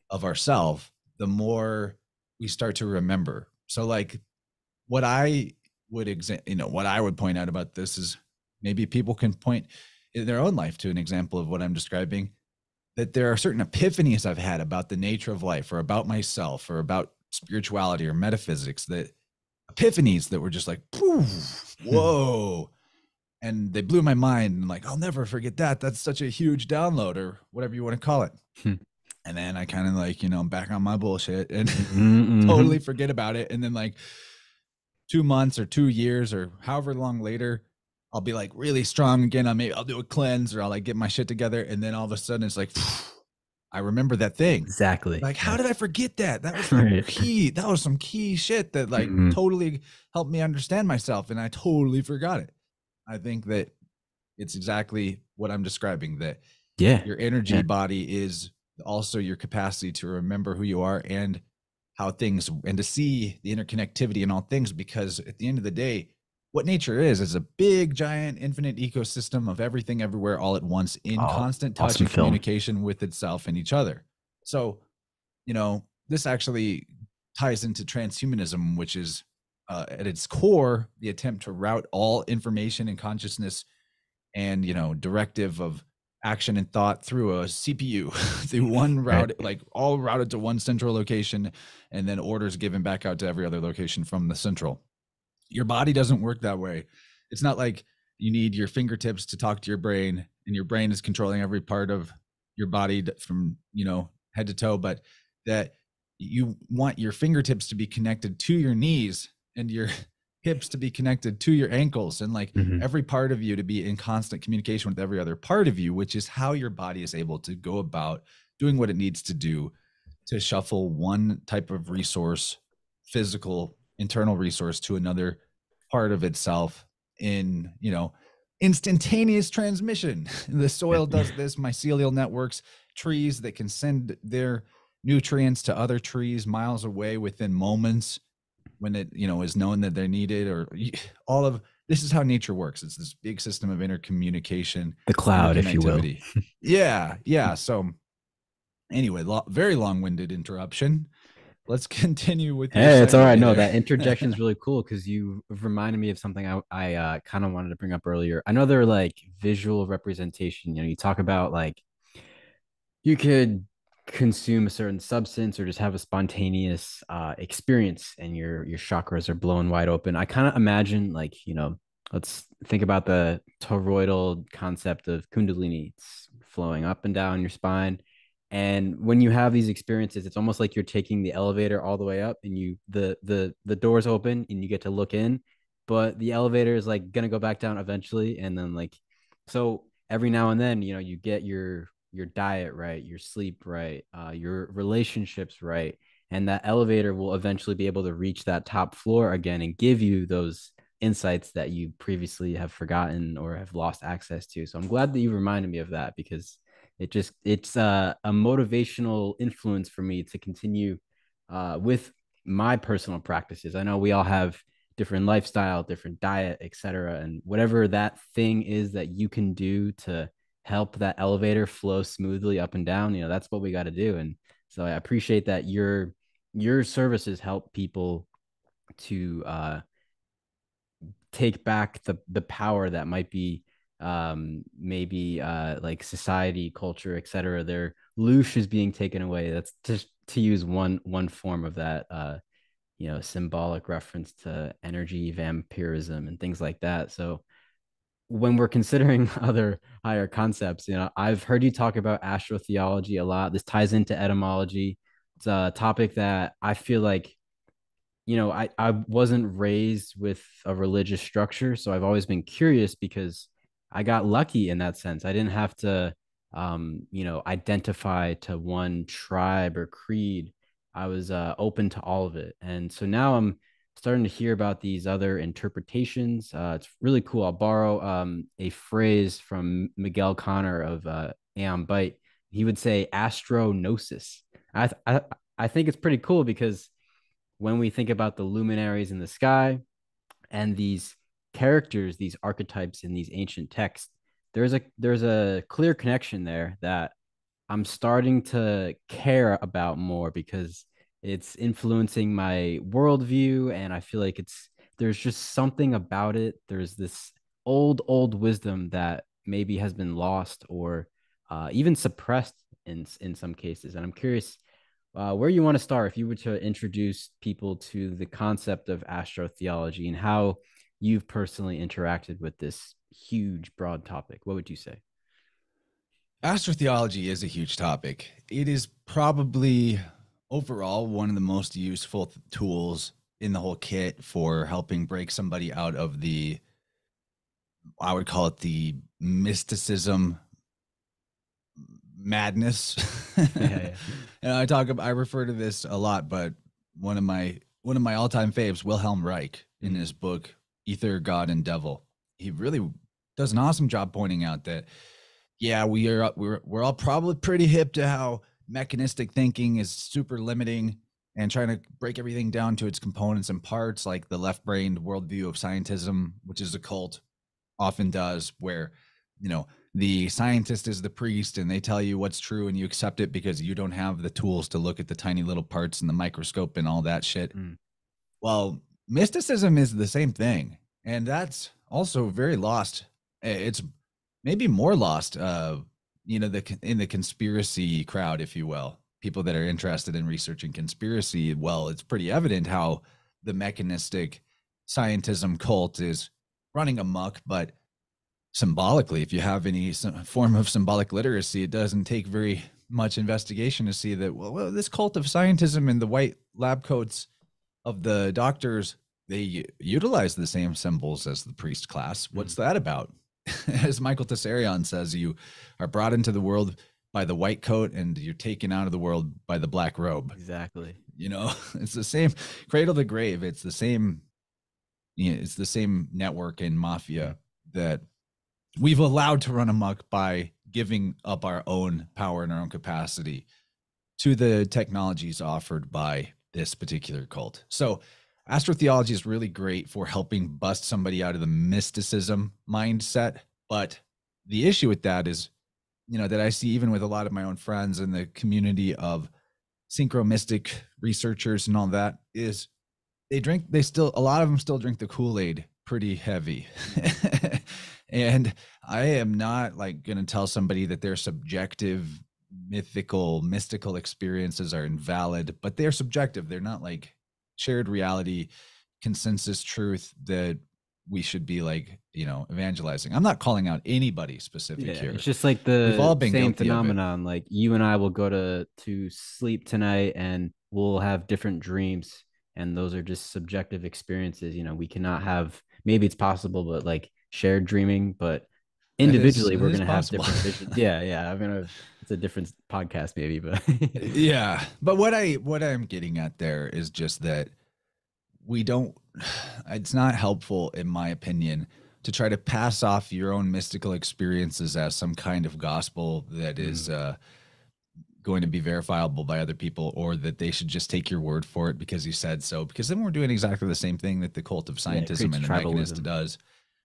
of ourself, the more we start to remember. So like what I what I would point out about this is, maybe people can point in their own life to an example of what I'm describing, that there are certain epiphanies I've had about the nature of life, or about myself, or about spirituality or metaphysics, that epiphanies that were just like, poof, mm, whoa. And they blew my mind, and like, I'll never forget that. That's such a huge download, or whatever you want to call it. mm, And then I kind of like, back on my bullshit and totally mhm. forget about it. And then like 2 months or 2 years or however long later, I'll be like really strong again. I'll do a cleanse, or I'll like get my shit together. And then all of a sudden it's like, I remember that thing. Exactly. Like, how did I Yes. forget that? That was like Right. key. That was some key shit that like Mhm. totally helped me understand myself. And I totally forgot it. I think that It's exactly what I'm describing, that Yeah. your energy Yeah. body is also your capacity to remember who you are and how things, and to see the interconnectivity in all things, because at the end of the day, what nature is a big giant infinite ecosystem of everything everywhere all at once, in Oh, constant touch awesome and film. communication with itself and each other. So, this actually ties into transhumanism, which is at its core the attempt to route all information and consciousness and directive of action and thought through a CPU through one Right. route, like all routed to one central location, and then orders given back out to every other location from the central. Your body doesn't work that way. It's not like you need your fingertips to talk to your brain and your brain is controlling every part of your body from head to toe, but that you want your fingertips to be connected to your knees and your hips to be connected to your ankles, and like Mhm. every part of you to be in constant communication with every other part of you, which is how your body is able to go about doing what it needs to do to shuffle one type of resource, physical internal resource, to another part of itself in instantaneous transmission. The soil does this, mycelial networks, trees that can send their nutrients to other trees miles away within moments when it is known that they're needed, or all of this is how nature works. It's this big system of intercommunication, The cloud, if you will. interconnectivity. Yeah. So anyway, very long-winded interruption. Let's continue with your Hey, it's all right. segue No, there. that interjection is really cool because you reminded me of something I kind of wanted to bring up earlier. Another like visual representation. You talk about like you could consume a certain substance or just have a spontaneous experience and your chakras are blown wide open. I kind of imagine like let's think about the toroidal concept of kundalini. It's flowing up and down your spine, and when you have these experiences, it's almost like you're taking the elevator all the way up and the doors open and you get to look in, but the elevator is like gonna go back down eventually, and then like so every now and then you get your diet right, your sleep right, your relationships right, and that elevator will eventually be able to reach that top floor again and give you those insights that you previously have forgotten or have lost access to. So I'm glad that you reminded me of that because it's a motivational influence for me to continue with my personal practices. I know we all have different lifestyle, different diet, etc. And whatever that thing is that you can do to help that elevator flow smoothly up and down, that's what we got to do. And so I appreciate that your services help people to take back the power that might be maybe like society, culture, etc. Their loosh is being taken away. That's just to use one form of that symbolic reference to energy vampirism and things like that. So when we're considering other higher concepts, I've heard you talk about astrotheology a lot. This ties into etymology. It's a topic that I feel like I wasn't raised with a religious structure, so I've always been curious because I got lucky in that sense. I didn't have to identify to one tribe or creed. I was open to all of it. And so now I'm starting to hear about these other interpretations. It's really cool. I'll borrow a phrase from Miguel Connor of Aeon Byte. He would say astronosis. I, th- I I think it's pretty cool because when we think about the luminaries in the sky and these characters, these archetypes in these ancient texts, there's a clear connection there that I'm starting to care about more because it's influencing my worldview, and I feel like there's just something about it. There's this old wisdom that maybe has been lost or even suppressed in some cases, and I'm curious where you want to start if you were to introduce people to the concept of astrotheology and how you've personally interacted with this huge, broad topic. What would you say? Astrotheology is a huge topic. It is probably overall one of the most useful tools in the whole kit for helping break somebody out of the, I would call it the mysticism madness. Yeah, And I refer to this a lot, but one of my all-time faves, Wilhelm Reich, in yeah. his book Ether, God, and Devil, he really does an awesome job pointing out that, yeah, we're all probably pretty hip to how mechanistic thinking is super limiting, and trying to break everything down to its components and parts, like the left-brained worldview of scientism, which is a cult, often does, where, you know, the scientist is the priest and they tell you what's true and you accept it because you don't have the tools to look at the tiny little parts in the microscope and all that shit. Mm. Well, mysticism is the same thing, and that's also very lost. It's maybe more lost, in the conspiracy crowd, if you will. People that are interested in researching conspiracy, well, it's pretty evident how the mechanistic scientism cult is running amok, but symbolically, if you have any form of symbolic literacy, it doesn't take very much investigation to see that, well, this cult of scientism and the white lab coats of the doctors, they utilize the same symbols as the priest class. What's that about? As Michael Tessarion says, you are brought into the world by the white coat and you're taken out of the world by the black robe. Exactly. You know, it's the same cradle to grave. It's the same, it's the same network in mafia that we've allowed to run amok by giving up our own power and our own capacity to the technologies offered by this particular cult. So astrotheology is really great for helping bust somebody out of the mysticism mindset. But the issue with that is, that I see even with a lot of my own friends in the community of synchromystic researchers and all that, is a lot of them still drink the Kool-Aid pretty heavy. And I am not like going to tell somebody that their subjective mystical experiences are invalid, but they're subjective. They're not like shared reality, consensus truth that we should be like, evangelizing. I'm not calling out anybody specific here. It's just like We've all the been same guilty of it. phenomenon. Like you and I will go to sleep tonight and we'll have different dreams, and those are just subjective experiences. We cannot have, maybe it's possible, but like shared dreaming, but individually It we're is gonna have possible. different visions. Yeah. It's a different podcast maybe, but Yeah. But what I'm getting at there is just that we don't, it's not helpful, in my opinion, to try to pass off your own mystical experiences as some kind of gospel that is going to be verifiable by other people, or that they should just take your word for it because you said so, because then we're doing exactly the same thing that the cult of yeah, it scientism creates and the mechanist tribalism. does.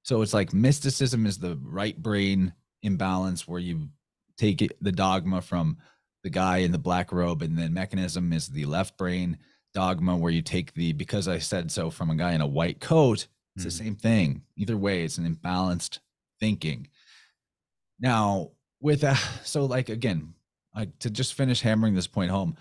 So it's like mysticism is the right brain imbalance where you take the dogma from the guy in the black robe, and then mechanism is the left brain dogma where you take the because I said so from a guy in a white coat. It's the same thing. Either way, it's an imbalanced thinking. Now, with that, so like again, to just finish hammering this point home,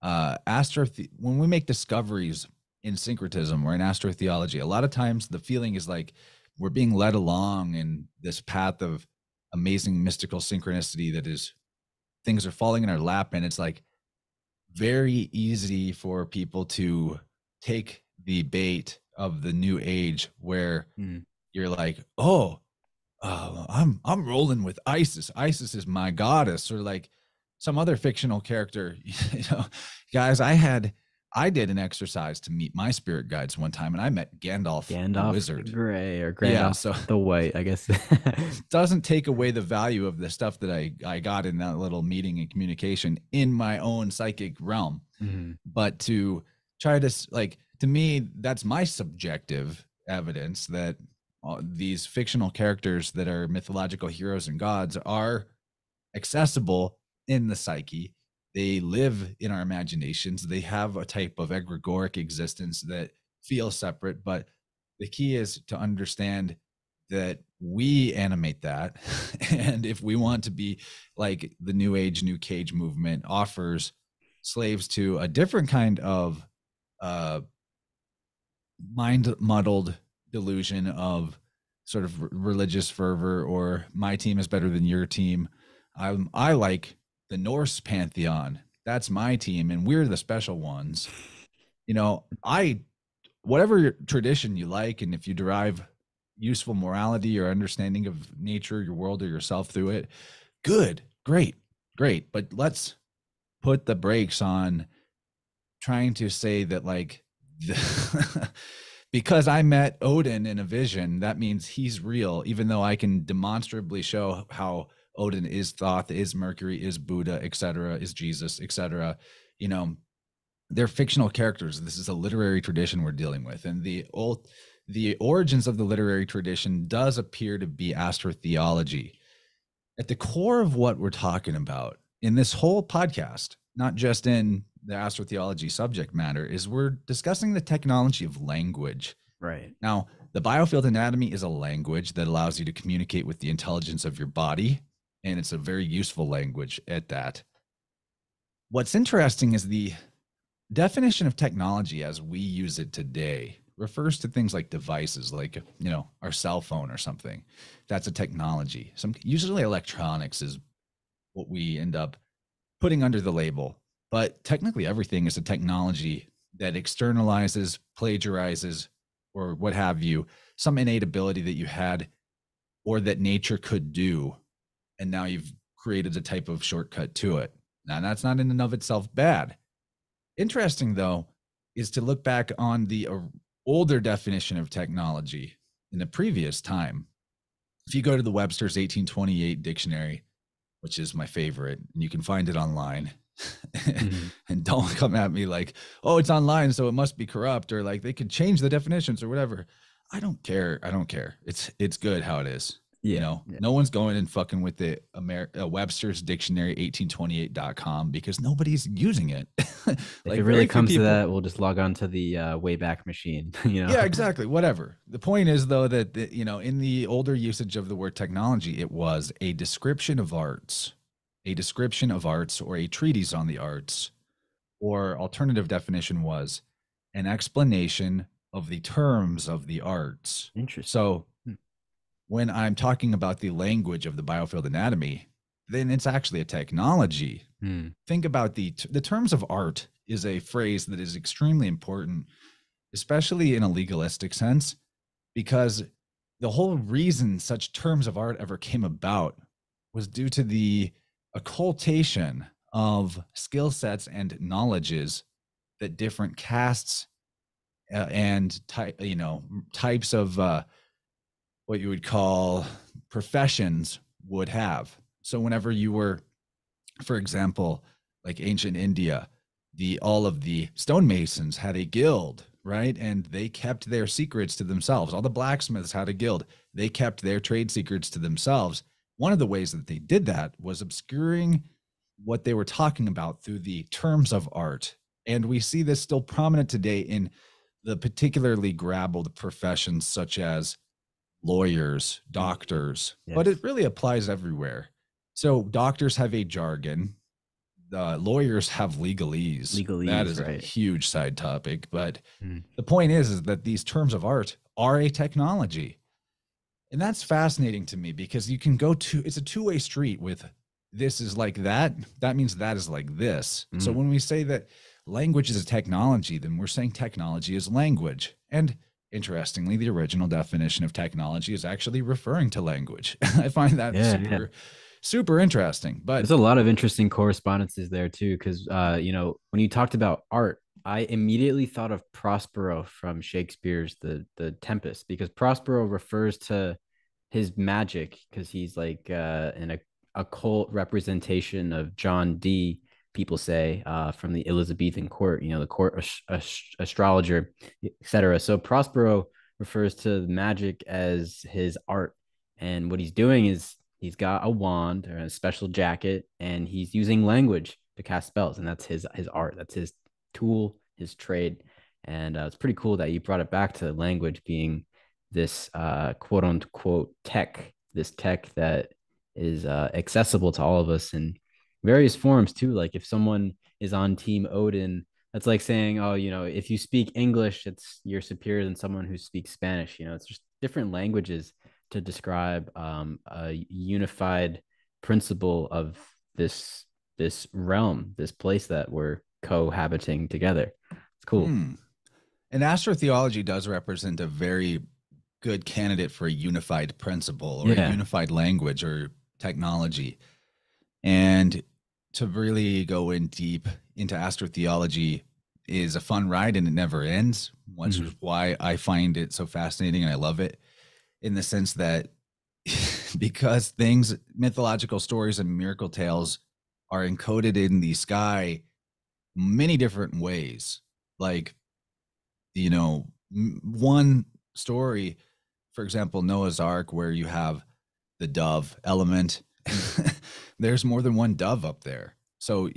when we make discoveries in syncretism or in astrotheology, a lot of times the feeling is like we're being led along in this path of amazing mystical synchronicity that is, things are falling in our lap, and it's like very easy for people to take the bait of the new age where you're like, I'm rolling with Isis. Isis is my goddess, or like some other fictional character. Guys, I did an exercise to meet my spirit guides one time, and I met Gandalf the Gandalf the wizard. Gray or Yeah, Gandalf so the White, I guess. doesn't take away the value of the stuff that I got in that little meeting and communication in my own psychic realm. But to try to like, to me, that's my subjective evidence that these fictional characters that are mythological heroes and gods are accessible in the psyche. They live in our imaginations. They have a type of egregoric existence that feels separate, but the key is to understand that we animate that. And if we want to be like the new age, new cage movement offers slaves to a different kind of mind muddled delusion of sort of religious fervor, or my team is better than your team. I like the Norse pantheon. That's my team, and we're the special ones. Whatever tradition you like, and if you derive useful morality or understanding of nature, your world, or yourself through it, good, great. But let's put the brakes on trying to say that like because I met Odin in a vision, that means he's real, even though I can demonstrably show how Odin is Thoth, is Mercury, is Buddha, etc., is Jesus, etc. You know, they're fictional characters. This is a literary tradition we're dealing with, and the origins of the literary tradition does appear to be astrotheology. At the core of what we're talking about in this whole podcast, not just in the astrotheology subject matter, is we're discussing the technology of language. Right. Now, the biofield anatomy is a language that allows you to communicate with the intelligence of your body, and it's a very useful language at that. What's interesting is the definition of technology as we use it today refers to things like devices, like, you know, our cell phone or something. That's a technology. Usually electronics is what we end up putting under the label, but technically everything is a technology that externalizes, plagiarizes, or what have you, some innate ability that you had or that nature could do, and now you've created a type of shortcut to it. Now, that's not in and of itself bad. Interesting, though, is to look back on the older definition of technology in the previous time. If you go to the Webster's 1828 dictionary, which is my favorite, and you can find it online, Mm-hmm. and don't come at me like, oh, it's online, so it must be corrupt, or like they could change the definitions or whatever. I don't care. I don't care. It's good how it is. You Yeah. know, Yeah. no one's going and fucking with the Webster's Dictionary 1828.com because nobody's using it. If Like it really very few comes to people. that, we'll just log on to the Wayback Machine, you know? Yeah, exactly. Whatever. The point is, though, that, you know, in the older usage of the word technology, it was a description of arts, or a treatise on the arts, or alternative definition was an explanation of the terms of the arts. Interesting. So when I'm talking about the language of the biofield anatomy, then it's actually a technology. Hmm. Think about the terms of art is a phrase that is extremely important, especially in a legalistic sense, because the whole reason such terms of art ever came about was due to the occultation of skill sets and knowledges that different castes and types of what you would call professions would have. So whenever you were, for example, like ancient India, all of the stonemasons had a guild, right? And they kept their secrets to themselves. All the blacksmiths had a guild. They kept their trade secrets to themselves. One of the ways that they did that was obscuring what they were talking about through the terms of art. And we see this still prominent today in the particularly grabbled professions such as lawyers, doctors, but it Yes. really applies everywhere. So doctors have a jargon, the lawyers have legalese. That Legalese, is a right? huge side topic, but Hmm. the point is that these terms of art are a technology. And that's fascinating to me because you can it's a two-way street with this is like that. That means that is like this. So Mm. when we say that language is a technology, then we're saying technology is language. And interestingly, the original definition of technology is actually referring to language. I find that Yeah, yeah. super interesting. There's But a lot of interesting correspondences there too, because when you talked about art, I immediately thought of Prospero from Shakespeare's The Tempest, because Prospero refers to his magic because he's like an occult representation of John Dee. People say from the Elizabethan court, the court astrologer, etc. So Prospero refers to magic as his art, and what he's doing is he's got a wand or a special jacket, and he's using language to cast spells, and that's his art. That's his tool, his trade, and it's pretty cool that you brought it back to language being this quote unquote tech, this tech that is accessible to all of us in various forms too. Like if someone is on Team Odin, that's like saying, oh, if you speak English, you're superior than someone who speaks Spanish. It's just different languages to describe a unified principle of this realm, this place that we're cohabiting together. It's cool. and astrotheology does represent a very good candidate for a unified principle or a Yeah. unified language or technology. And to really go in deep into astrotheology, is a fun ride and it never ends, which is Mhm. why I find it so fascinating and I love it, in the sense that because things, mythological stories and miracle tales are encoded in the sky many different ways. Like, one story, for example, Noah's Ark, where you have the dove element, Mm. there's more than one dove up there. So,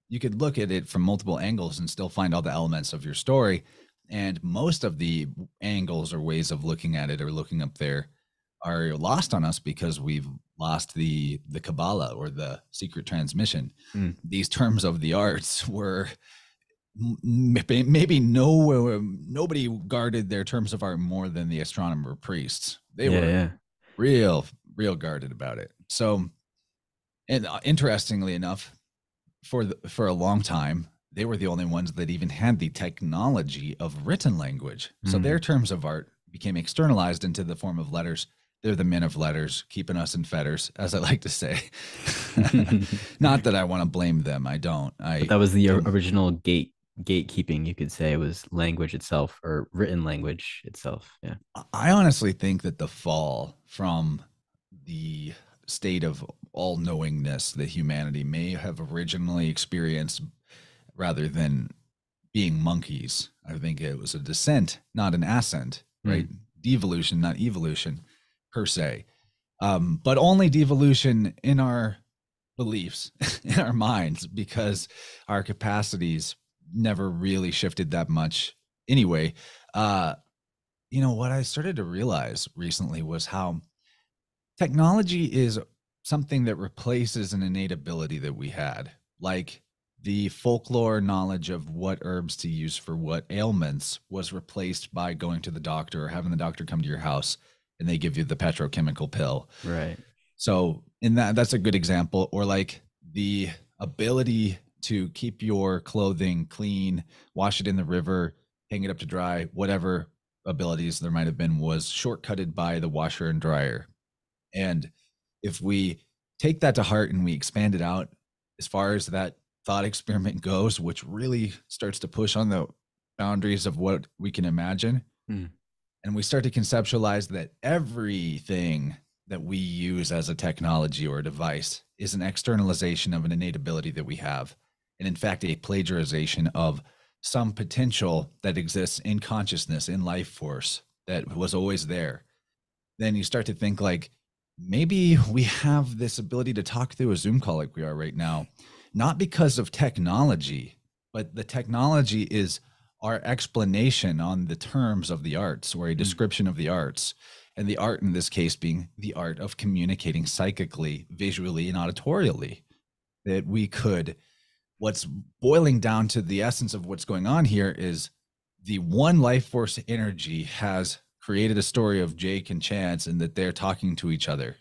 you could look at it from multiple angles and still find all the elements of your story. And most of the angles or ways of looking at it or looking up there are lost on us because we've lost the Kabbalah or the secret transmission. Mm. These terms of the arts were maybe nobody guarded their terms of art more than the astronomer priests. They Yeah, were yeah. real guarded about it. So, and interestingly enough, for a long time, they were the only ones that even had the technology of written language. So their Mm. terms of art became externalized into the form of letters. They're the men of letters, keeping us in fetters, as I like to say. Not that I want to blame them. I don't. But that was the original gatekeeping, you could say, was language itself or written language itself. Yeah. I honestly think that the fall from the state of all knowingness that humanity may have originally experienced, rather than being monkeys, I think it was a descent, not an ascent, right? Mm. Devolution, not evolution per se. But only devolution in our beliefs, in our minds, because our capacities never really shifted that much anyway. Uh, what I started to realize recently was how technology is something that replaces an innate ability that we had, like the folklore knowledge of what herbs to use for what ailments was replaced by going to the doctor or having the doctor come to your house and they give you the petrochemical pill. Right. So, in that's a good example. Or like the ability to keep your clothing clean, wash it in the river, hang it up to dry, whatever abilities there might have been, was shortcutted by the washer and dryer. And if we take that to heart and we expand it out as far as that thought experiment goes, which really starts to push on the boundaries of what we can imagine, Mm. and we start to conceptualize that everything that we use as a technology or a device is an externalization of an innate ability that we have. And in fact, a plagiarization of some potential that exists in consciousness, in life force, that was always there. Then you start to think like, maybe we have this ability to talk through a Zoom call like we are right now, not because of technology, but the technology is our explanation on the terms of the arts, or a Mm. description of the arts. And the art in this case being the art of communicating psychically, visually, and auditorially. That we could, what's boiling down to the essence of what's going on here is the one life force energy has created a story of Jake and Chance, and that they're talking to each other,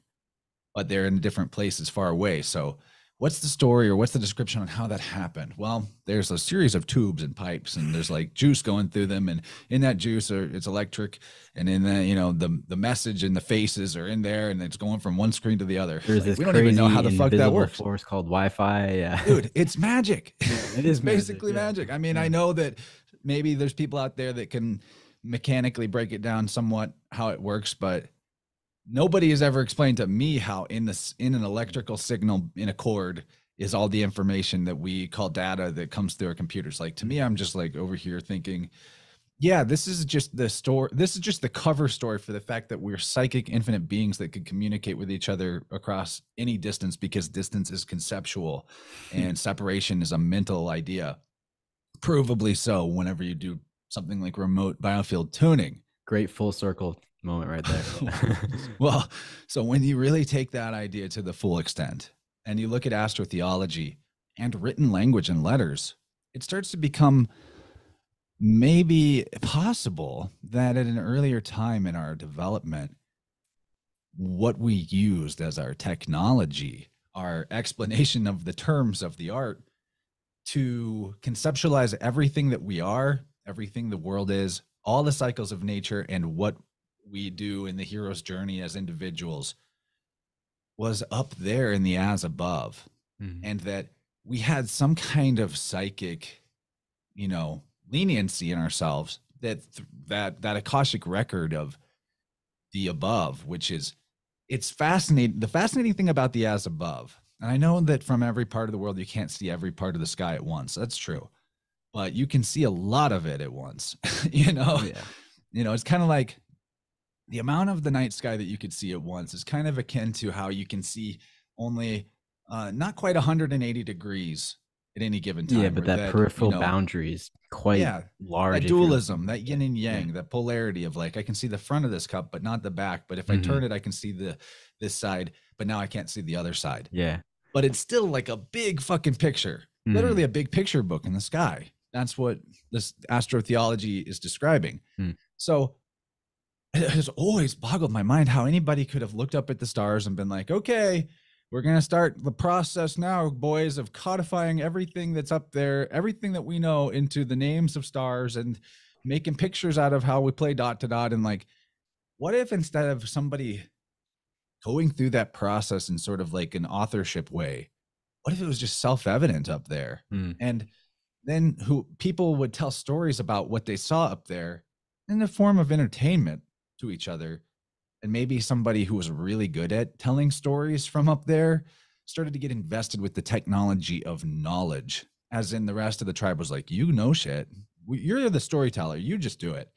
but they're in different places far away. So what's the story, or what's the description on how that happened? Well, there's a series of tubes and pipes, and there's like juice going through them, and in that juice it's electric, and in the the message and the faces are in there, and it's going from one screen to the other. There's Like, this we don't even know how crazy the fuck that invisible works. force called Wi-Fi. Yeah. Dude, it's magic. Yeah, it It's is magic. basically Yeah. magic. I mean, I Yeah. know that maybe there's people out there that can mechanically break it down somewhat how it works, but nobody has ever explained to me how in an electrical signal in a cord is all the information that we call data that comes through our computers. Like, to me, I'm just like over here thinking, yeah, this is just the story. This is just the cover story for the fact that we're psychic infinite beings that could communicate with each other across any distance, because distance is conceptual and separation is a mental idea. Provably so whenever you do something like remote biofield tuning. Great full circle moment right there. Yeah. Well, so when you really take that idea to the full extent and you look at astrotheology and written language and letters, it starts to become maybe possible that at an earlier time in our development, what we used as our technology, our explanation of the terms of the art, to conceptualize everything that we are, everything the world is, all the cycles of nature, and what we do in the hero's journey as individuals, was up there in the as above. Mhm. And that we had some kind of psychic leniency in ourselves, that Akashic record of the above, which is, it's fascinating. The fascinating thing about the as above, and I know that from every part of the world, you can't see every part of the sky at once. That's true. But you can see a lot of it at once. you know, Oh yeah. it's kind of like the amount of the night sky that you could see at once is kind of akin to how you can see only not quite 180 degrees at any given Yeah, time, but or that that, peripheral boundary is quite yeah, that large if you're dualism, looking. that Yeah. yin and Yeah. yang, that polarity of like, I can see the front of this cup, but not the back. But if I Hmm. turn it, I can see this side, but now I can't see the other side. Yeah. But it's still like a big fucking picture, literally Hmm. a big picture book in the sky. That's what this astrotheology is describing. Hmm. So it has always boggled my mind how anybody could have looked up at the stars and been like, okay, we're going to start the process now, boys, of codifying everything that's up there, everything that we know into the names of stars and making pictures out of how we play dot to dot. And like, what if instead of somebody going through that process in sort of like an authorship way, what if it was just self-evident up there? Hmm. And then who people would tell stories about what they saw up there in the form of entertainment to each other. And maybe somebody who was really good at telling stories from up there started to get invested with the technology of knowledge, as in the rest of the tribe was like, you know shit, you're the storyteller, you just do it.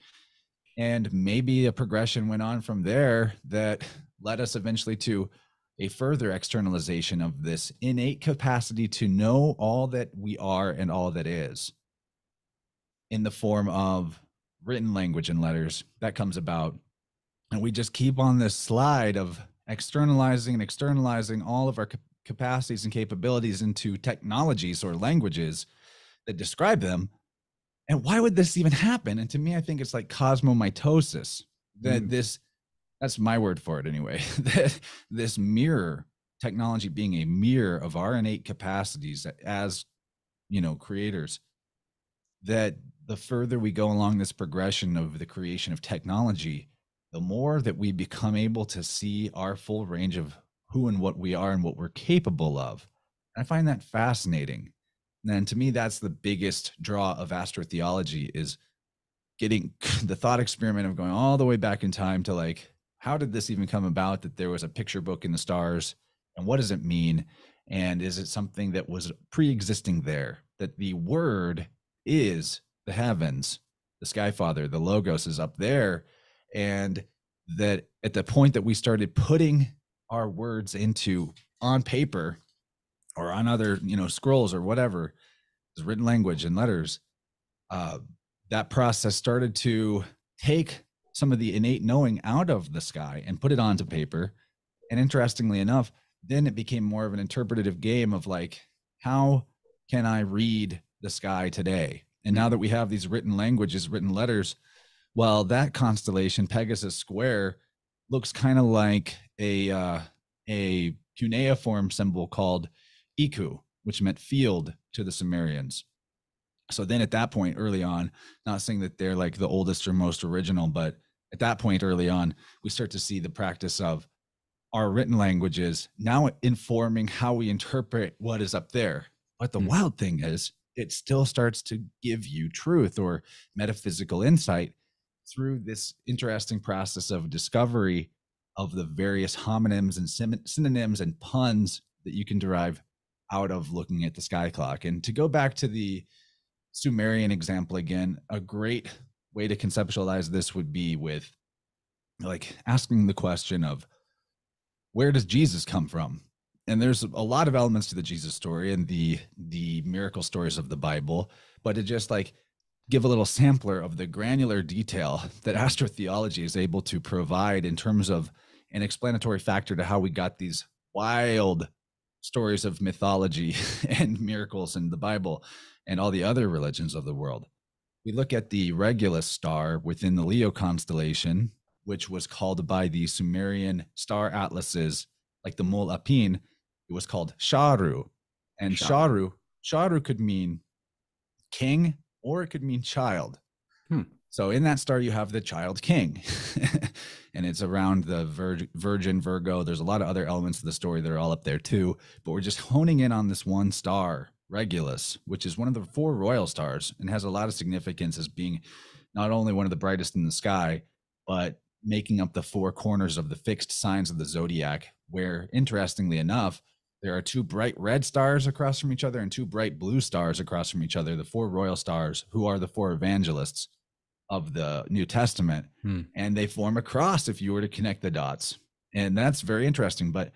And maybe a progression went on from there that led us eventually to a further externalization of this innate capacity to know all that we are and all that is in the form of written language and letters that comes about. And we just keep on this slide of externalizing and externalizing all of our capacities and capabilities into technologies or languages that describe them. And why would this even happen? And to me, I think it's like cosmomitosis, that Hmm. this, that's my word for it anyway, that this mirror technology being a mirror of our innate capacities as, creators, that the further we go along this progression of the creation of technology, the more that we become able to see our full range of who and what we are and what we're capable of. And I find that fascinating. And to me, that's the biggest draw of astrotheology, is getting the thought experiment of going all the way back in time to like, how did this even come about that there was a picture book in the stars, and what does it mean? And is it something that was pre-existing there, that the word is the heavens, the sky father, the logos is up there, and that at the point that we started putting our words into on paper or on other scrolls or whatever, written language and letters, uh, that process started to take some of the innate knowing out of the sky and put it onto paper. And interestingly enough, then it became more of an interpretative game of like, how can I read the sky today? And now that we have these written languages, written letters, well, that constellation, Pegasus Square, looks kind of like a cuneiform symbol called Iku, which meant field to the Sumerians. So then at that point early on, not saying that they're like the oldest or most original, but at that point early on, we start to see the practice of our written languages now informing how we interpret what is up there. But the Hmm. wild thing is, it still starts to give you truth or metaphysical insight through this interesting process of discovery of the various homonyms and synonyms and puns that you can derive out of looking at the sky clock. And to go back to the Sumerian example again, a great way to conceptualize this would be with like asking the question of, where does Jesus come from? And there's a lot of elements to the Jesus story and the miracle stories of the Bible, but to just like give a little sampler of the granular detail that astrotheology is able to provide in terms of an explanatory factor to how we got these wild stories of mythology and miracles in the Bible and all the other religions of the world. We look at the Regulus star within the Leo constellation, which was called by the Sumerian star atlases, like the Mul Apin, it was called Sharu. And Sharu. Sharu could mean king or it could mean child. Hmm. So in that star, you have the child king, and it's around the Virgin Virgo. There's a lot of other elements of the story that are all up there too, but we're just honing in on this one star Regulus, which is one of the four royal stars and has a lot of significance as being not only one of the brightest in the sky, but making up the four corners of the fixed signs of the zodiac, where, interestingly enough, there are two bright red stars across from each other and two bright blue stars across from each other, the four royal stars, who are the four evangelists of the New Testament. Hmm. And they form a cross if you were to connect the dots. And that's very interesting. But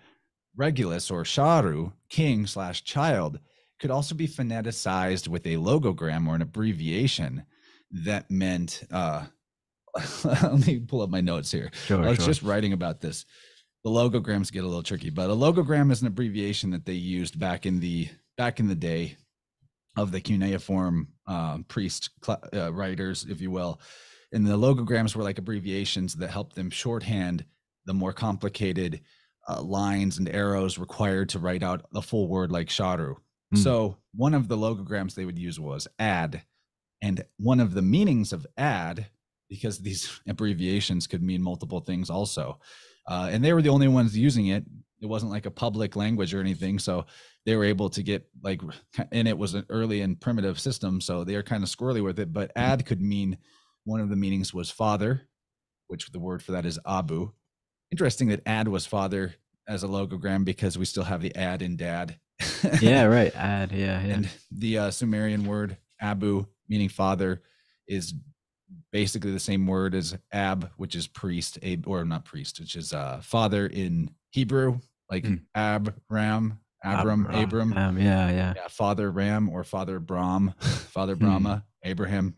Regulus, or Sharu, king slash child, could also be phoneticized with a logogram or an abbreviation that meant, let me pull up my notes here. Sure, I was sure. just writing about this. The logograms get a little tricky, but a logogram is an abbreviation that they used back in the day of the cuneiform priest writers, if you will. And the logograms were like abbreviations that helped them shorthand the more complicated lines and arrows required to write out the full word like sharu. So one of the logograms they would use was ad. And one of the meanings of ad, because these abbreviations could mean multiple things also, and they were the only ones using it. It wasn't like a public language or anything. So they were able to get like, and it was an early and primitive system. So they are kind of squirrely with it. But ad could mean, one of the meanings was father, which the word for that is abu. Interesting that ad was father as a logogram, because we still have the ad in dad. Yeah, right. Ad, yeah. And the Sumerian word abu, meaning father, is basically the same word as ab, which is priest, or not priest, which is father in Hebrew, like Abram, Yeah. Father Ram, or Father Brahm, Father Brahma, Abraham.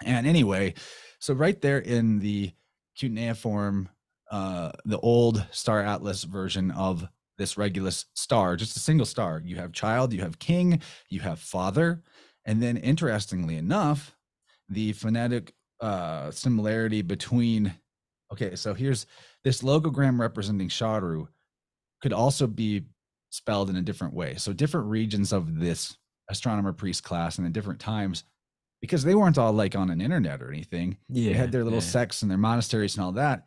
And anyway, so right there in the cuneiform, the old star atlas version of this Regulus star, just a single star, you have child, you have king, you have father. And then interestingly enough, the phonetic similarity between, okay, so here's this logogram representing Sharu could also be spelled in a different way. So different regions of this astronomer priest class and at different times, because they weren't all like on an internet or anything. They had their little sects and their monasteries and all that.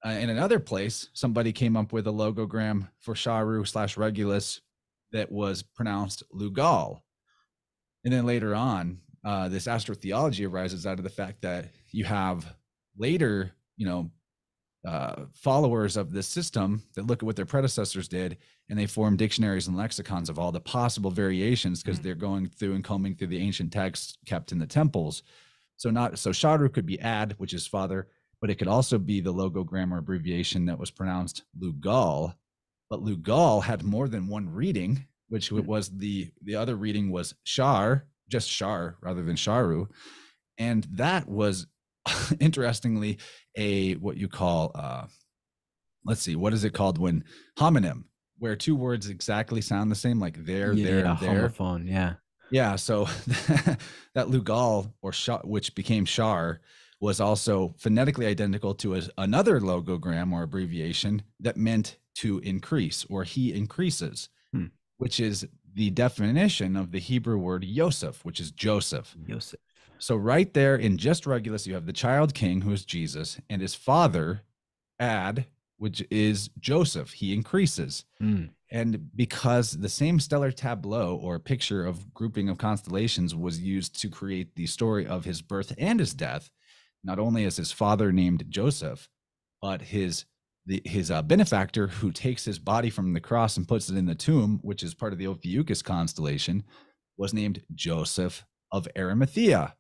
In another place, somebody came up with a logogram for Sharu / Regulus that was pronounced Lugal. And then later on, this astrotheology arises out of the fact that you have later, followers of this system that look at what their predecessors did, and they form dictionaries and lexicons of all the possible variations, because they're going through and combing through the ancient texts kept in the temples. So Sharu could be ad, which is father, but it could also be the logogram or abbreviation that was pronounced Lugal. But Lugal had more than one reading, which was the other reading was Shar, just Shar rather than Sharu. And that was interestingly what you call, let's see, what is it called when homonym, where two words exactly sound the same, like there, homophone, yeah. So that Lugal, or Shar, which became Shar, was also phonetically identical to another logogram or abbreviation that meant to increase, or he increases, which is the definition of the Hebrew word Yosef, which is Joseph. So right there in just Regulus, you have the child king, who is Jesus, and his father, Ad, which is Joseph. He increases. And because the same stellar tableau, or picture of grouping of constellations, was used to create the story of his birth and his death, not only as his father named Joseph, but his benefactor, who takes his body from the cross and puts it in the tomb, which is part of the Ophiuchus constellation, was named Joseph of Arimathea,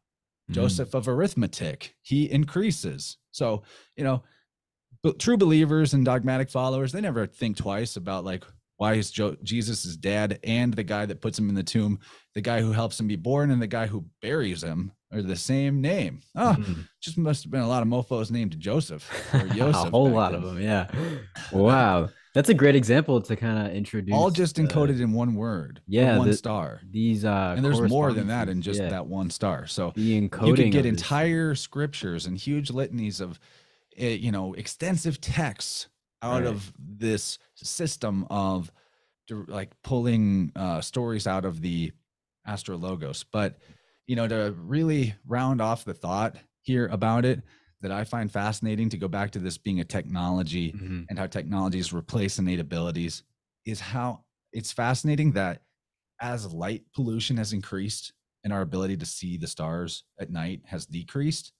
Joseph of Arithmetic. He increases. So, but true believers and dogmatic followers, they never think twice about like, why is Jesus' dad and the guy that puts him in the tomb, the guy who helps him be born and the guy who buries him, are the same name. Just must have been a lot of mofos named Joseph or Yosef. A whole lot of them, yeah. Wow, that's a great example to kind of introduce. All just encoded in one word, one star. These and there's more than that in just that one star. So the encoding, you could get entire scriptures and huge litanies of, extensive texts out of this system of like pulling stories out of the astrologos. But to really round off the thought here about it, that I find fascinating, to go back to this being a technology and how technologies replace innate abilities, is how it's fascinating that as light pollution has increased and our ability to see the stars at night has decreased,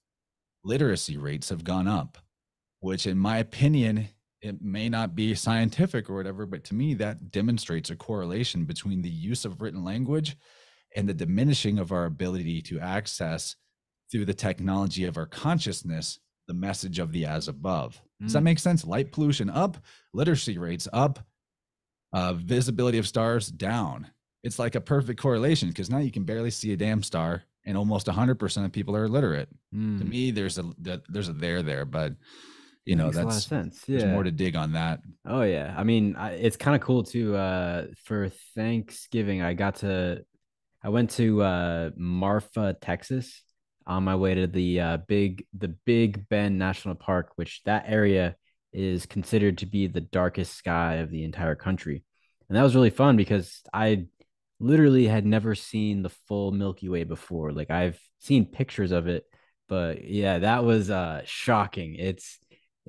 literacy rates have gone up, which in my opinion, it may not be scientific or whatever, but to me, that demonstrates a correlation between the use of written language and the diminishing of our ability to access through the technology of our consciousness the message of the as above. Does that Mm. make sense? Light pollution up, literacy rates up, visibility of stars down. It's like a perfect correlation because now you can barely see a damn star, and almost 100% of people are illiterate. To Mm. me, there's a there, but That makes a lot of that's sense. there's more Yeah. to dig on that. Oh yeah. I mean, it's kind of cool too. For Thanksgiving, I went to Marfa, Texas, on my way to the Big Bend National Park, which that area is considered to be the darkest sky of the entire country. And that was really fun because I literally had never seen the full Milky Way before. Like I've seen pictures of it, but yeah, that was shocking. It's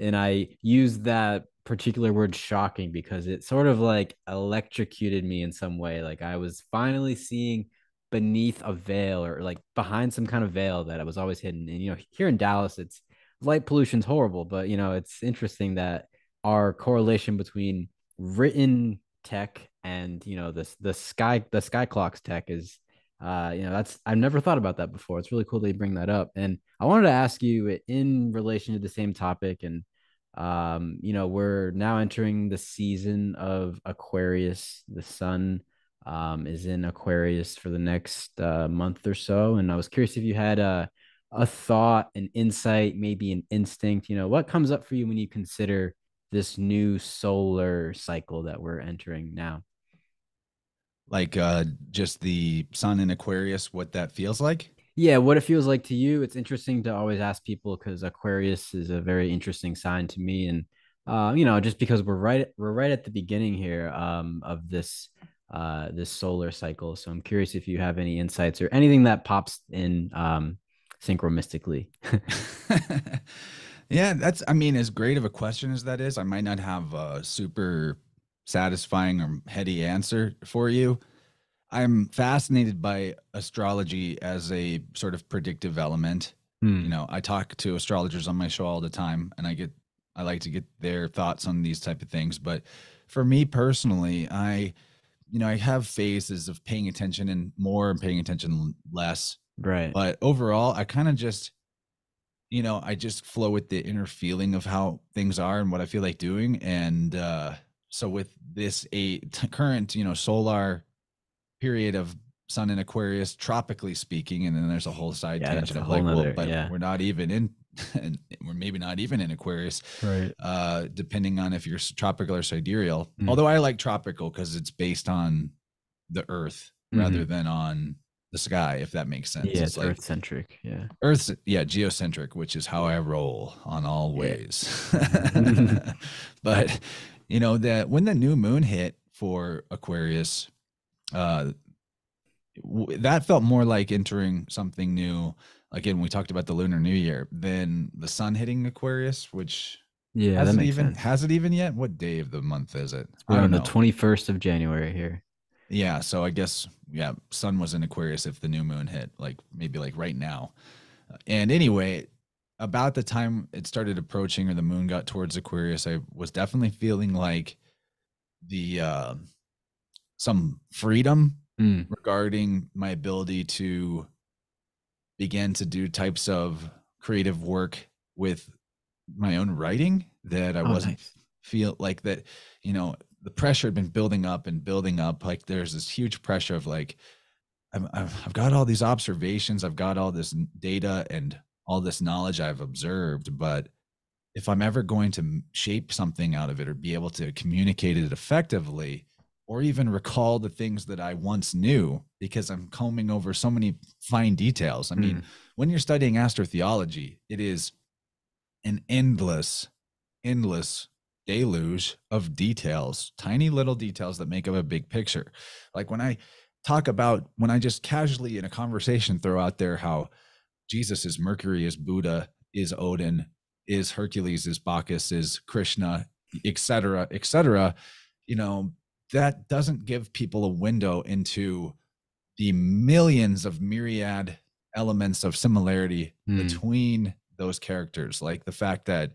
and I use that particular word shocking because it sort of like electrocuted me in some way. Like I was finally seeing beneath a veil or like behind some kind of veil that I was always hidden. And here in Dallas, it's light pollution's horrible, but it's interesting that our correlation between written tech and the sky clocks tech is that's I've never thought about that before. It's really cool that you bring that up. And I wanted to ask you in relation to the same topic. And we're now entering the season of Aquarius. The sun is in Aquarius for the next month or so. And I was curious if you had a thought, an insight, maybe an instinct. What comes up for you when you consider this new solar cycle that we're entering now? Like just the sun in Aquarius, what that feels like. Yeah, what it feels like to you. It's interesting to always ask people because Aquarius is a very interesting sign to me. And just because we're right at the beginning here of this solar cycle. So I'm curious if you have any insights or anything that pops in synchromistically. Yeah, that's, I mean, as great of a question as that is, I might not have a super satisfying or heady answer for you. I'm fascinated by astrology as a sort of predictive element. Hmm. I talk to astrologers on my show all the time, and I like to get their thoughts on these type of things. But for me personally, I have phases of paying attention and more and paying attention less. Right. But overall, I kind of just, I just flow with the inner feeling of how things are and what I feel like doing. And so with this current, solar period of sun in Aquarius, tropically speaking, and then there's a whole side Yeah, that's tangent a of whole like, well, nother. but Yeah. we're not even in, and we're maybe not even in Aquarius, Right. depending on if you're tropical or sidereal. Mm. Although I like tropical because it's based on the Earth rather Hmm. than on the sky, if that makes sense. Yeah, It's it's like Earth centric. Yeah. Earth's, yeah, geocentric, which is how I roll on all Yeah. ways. But that when the new moon hit for Aquarius, uh, that felt more like entering something new. Again, we talked about the Lunar New Year, than the sun hitting Aquarius, which Yeah, that makes sense. has it even yet? What day of the month is it? I We're on don't the know. 21st of January here. Yeah, so I guess yeah, sun was in Aquarius if the new moon hit, like maybe like right now. And anyway, about the time it started approaching or the moon got towards Aquarius, I was definitely feeling like the some freedom Mm. regarding my ability to begin to do types of creative work with my own writing that I Oh, wasn't nice. feel like that, the pressure had been building up and building up. Like there's this huge pressure of like, I've got all these observations, I've got all this data and all this knowledge I've observed, but if I'm ever going to shape something out of it or be able to communicate it effectively, or even recall the things that I once knew, because I'm combing over so many fine details. I mean, Mm. when you're studying astrotheology, it is an endless deluge of details, tiny little details that make up a big picture. Like when I just casually in a conversation throw out there how Jesus is Mercury, is Buddha, is Odin, is Hercules, is Bacchus, is Krishna, etc., etc. You know, that doesn't give people a window into the millions of myriad elements of similarity Mm. between those characters. Like the fact that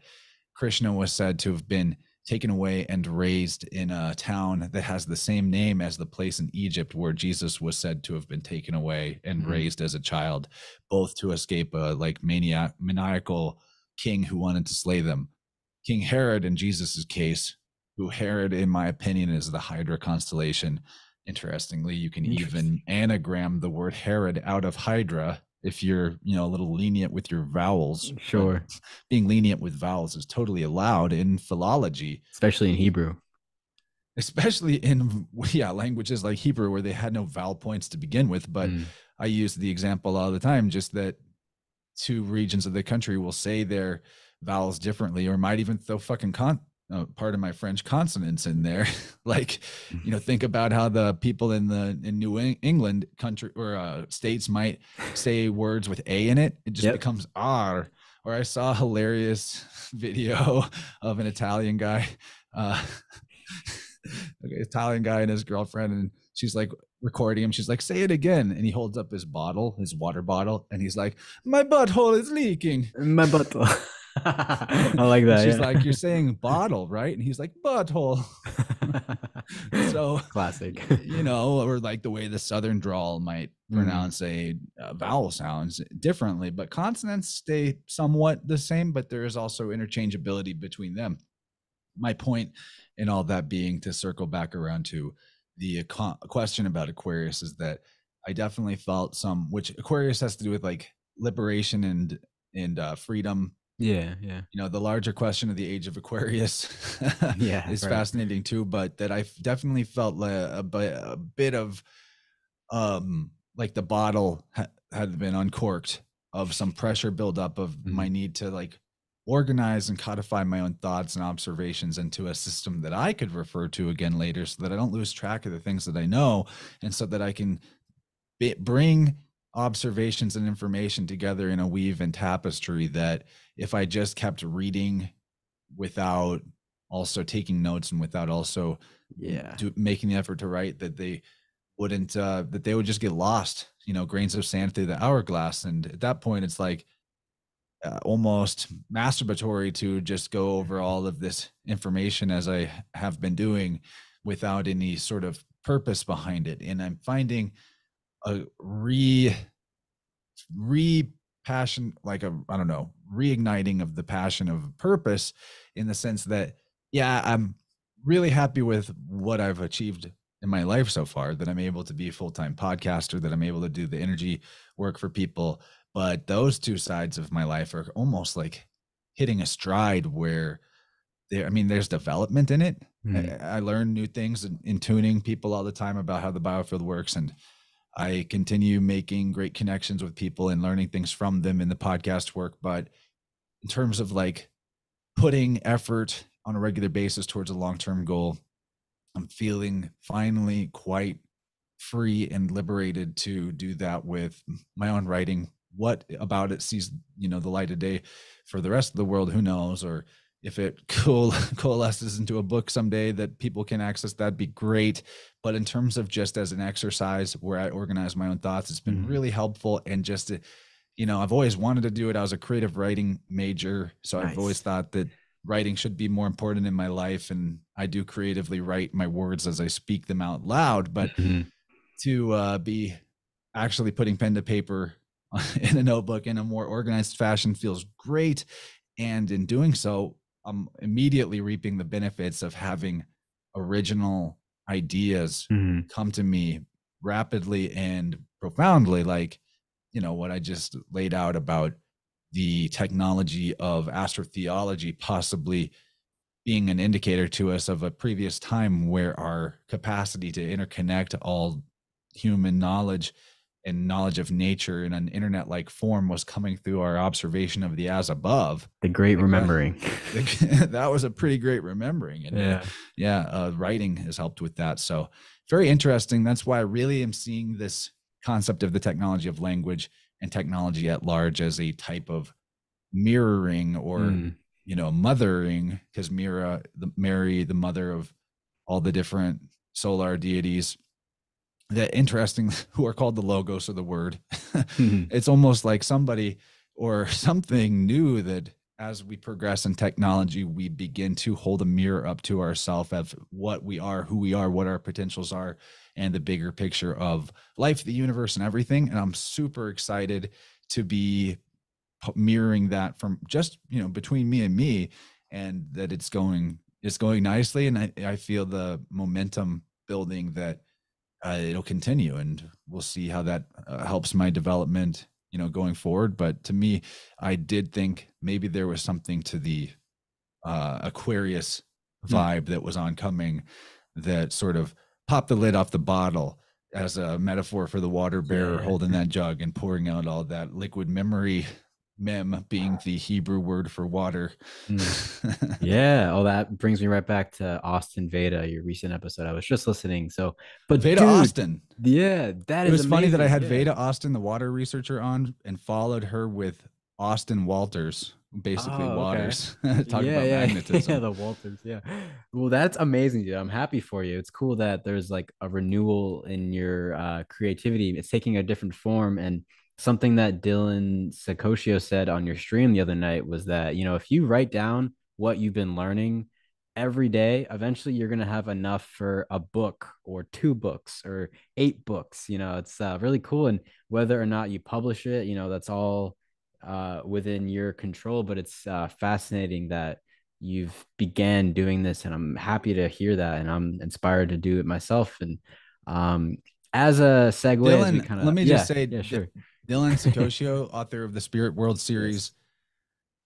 Krishna was said to have been taken away and raised in a town that has the same name as the place in Egypt where Jesus was said to have been taken away and Mm. raised as a child, both to escape a like maniacal king who wanted to slay them. King Herod, in Jesus's case, who Herod, in my opinion, is the Hydra constellation. Interestingly, you can even Interesting. anagram the word Herod out of Hydra if you're, a little lenient with your vowels, but Sure. being lenient with vowels is totally allowed in philology, Especially in Hebrew. especially in languages like Hebrew where they had no vowel points to begin with. But Mm. I use the example all the time, just that two regions of the country will say their vowels differently, or might even throw fucking pardon my French, consonants in there. Like, think about how the people in New England country or states might say words with a in it. It just Yep. becomes r. Or I saw a hilarious video of an Italian guy, uh, Italian guy and his girlfriend, and she's like recording him. She's like, "Say it again," and he holds up his bottle, his water bottle, and he's like, "My butthole is leaking." My butt. I like And that. she's like, "You're Yeah. saying bottle, right?" And he's like, "Butthole." So, Classic. or like the way the Southern drawl might Mm. pronounce a vowel sounds differently, but consonants stay somewhat the same, but there is also interchangeability between them. My point in all that being, to circle back around to the question about Aquarius, is that I definitely felt some, which Aquarius has to do with like liberation and freedom. Yeah. Yeah. The larger question of the age of Aquarius Yeah. is Right. fascinating too, but that I definitely felt a bit of like the bottle had been uncorked, of some pressure buildup of my Mm. need to like organize and codify my own thoughts and observations into a system that I could refer to again later, so that I don't lose track of the things that I know, and so that I can bring observations and information together in a weave and tapestry that, if I just kept reading without also taking notes and without also Yeah. making the effort to write, that they would just get lost, grains of sand through the hourglass. And at that point it's like almost masturbatory to just go over all of this information as I have been doing, without any sort of purpose behind it. And I'm finding a re passion, like a, I don't know, reigniting of the passion of purpose, in the sense that, yeah, I'm really happy with what I've achieved in my life so far, that I'm able to be a full-time podcaster, that I'm able to do the energy work for people. But those two sides of my life are almost like hitting a stride where there's development in it. Mm. I learn new things in tuning people all the time about how the biofield works, and I continue making great connections with people and learning things from them in the podcast work. But in terms of like putting effort on a regular basis towards a long-term goal, I'm feeling finally quite free and liberated to do that with my own writing. What about it sees, the light of day for the rest of the world, who knows? Or if it coalesces into a book someday that people can access, that'd be great. But in terms of just as an exercise where I organize my own thoughts, it's been Mm. really helpful. And just to, I've always wanted to do it. I was a creative writing major, so I've always Nice. thought that writing should be more important in my life, and I do creatively write my words as I speak them out loud. But Mhm. to be actually putting pen to paper in a notebook in a more organized fashion feels great. And in doing so, I'm immediately reaping the benefits of having original ideas Mhm. come to me rapidly and profoundly, like, what I just laid out about the technology of astrotheology possibly being an indicator to us of a previous time where our capacity to interconnect all human knowledge and knowledge of nature in an internet like form was coming through our observation of the as above. The great Like that, remembering. that was a pretty great remembering. And Yeah. writing has helped with that. So very interesting. That's why I really am seeing this concept of the technology of language and technology at large as a type of mirroring, or Mm. mothering, because Mary, the mother of all the different solar deities that interesting who are called the logos or the word. It's almost like somebody or something new that as we progress in technology, we begin to hold a mirror up to ourselves of what we are, who we are, what our potentials are, and the bigger picture of life, the universe, and everything. And I'm super excited to be mirroring that from just, between me and me, and that it's going nicely. And I feel the momentum building that it'll continue, and we'll see how that helps my development, going forward. But to me, I did think maybe there was something to the Aquarius vibe that was oncoming, that sort of popped the lid off the bottle as a metaphor for the water bearer Yeah. holding that jug and pouring out all that liquid memory, mem being the Hebrew word for water. Mm. Yeah. Oh, that brings me right back to Austin Veda, your recent episode. I was just listening. So, but Veda dude, Austin. yeah, that It is was funny that I amazing. had Yeah. Veda Austin, the water researcher, on and followed her with Austin Walters, basically Oh, okay. Waters, talk Yeah, about yeah, yeah, magnetism. the Walters, yeah. Well, that's amazing, dude. I'm happy for you. It's cool that there's like a renewal in your creativity. It's taking a different form. And something that Dylan Sakosio said on your stream the other night was that, if you write down what you've been learning every day, eventually you're gonna have enough for a book or two books or eight books. It's really cool. And whether or not you publish it, that's all within your control. But it's fascinating that you've began doing this, and I'm happy to hear that, and I'm inspired to do it myself. And um, as a segue, as we Dylan, kind let of, me just yeah, say, yeah, sure. Dylan Sakosio, author of the Spirit World Yes, series,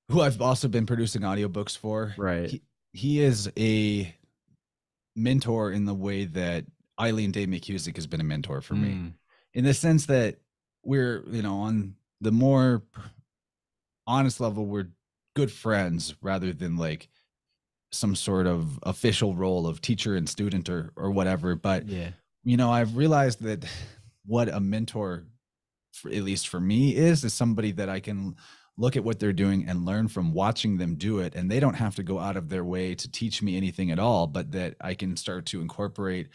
who I've also been producing audiobooks for. right. He is a mentor in the way that Eileen Day McCusick has been a mentor for me, Mm, in the sense that we're, on the more honest level, we're good friends rather than like some sort of official role of teacher and student or whatever. But yeah. I've realized that what a mentor, at least for me, is somebody that I can look at what they're doing and learn from watching them do it, and they don't have to go out of their way to teach me anything at all, but that I can start to incorporate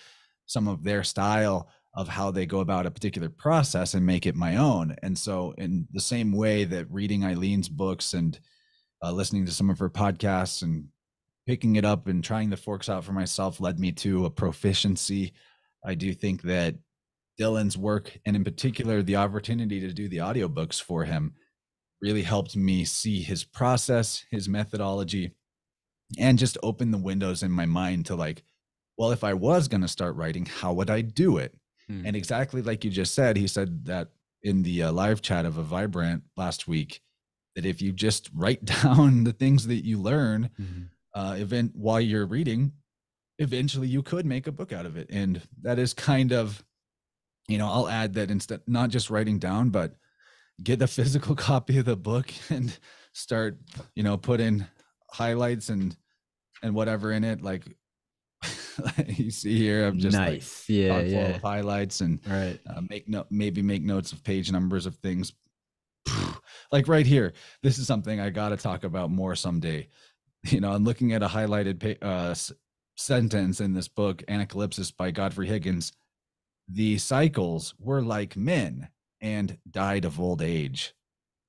some of their style of how they go about a particular process and make it my own. And so in the same way that reading Eileen's books and listening to some of her podcasts and picking it up and trying the forks out for myself led me to a proficiency, I do think that Dylan's work, and in particular the opportunity to do the audiobooks for him, really helped me see his process, his methodology, and just open the windows in my mind to like, well, if I was going to start writing, how would I do it? Mm, And exactly like you just said, he said that in the live chat of a Vibrant last week, that if you just write down the things that you learn mm, event while you're reading, eventually you could make a book out of it. And that is kind of, I'll add that instead, not just writing down, but get the physical copy of the book and start, put in highlights and whatever in it. Like you see here, I'm just like nice. Yeah, chock full yeah. of highlights and Right. maybe make notes of page numbers of things. Like right here, this is something I got to talk about more someday. I'm looking at a highlighted sentence in this book, Anacalypsis by Godfrey Higgins. The cycles were like men and died of old age.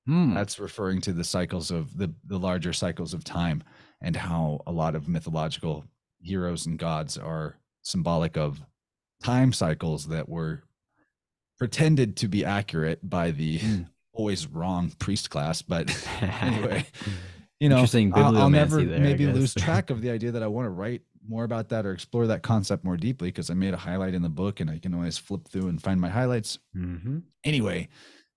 Hmm. That's referring to the cycles of the larger cycles of time, and how a lot of mythological heroes and gods are symbolic of time cycles that were pretended to be accurate by the Mm. always wrong priest class. But anyway, Interesting I'll bibliomancy never there, I maybe lose guess. track of the idea that I want to write more about that or explore that concept more deeply, because I made a highlight in the book and I can always flip through and find my highlights. Hmm. Anyway,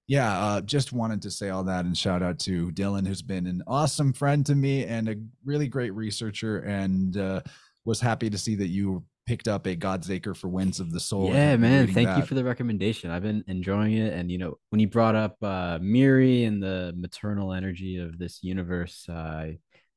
yeah, just wanted to say all that and shout out to Dylan, who's been an awesome friend to me and a really great researcher, and was happy to see that you picked up a God's Acre for Winds of the Soul and Yeah, have been man. reading Thank you that. for the recommendation. I've been enjoying it. And, when you brought up Miri and the maternal energy of this universe,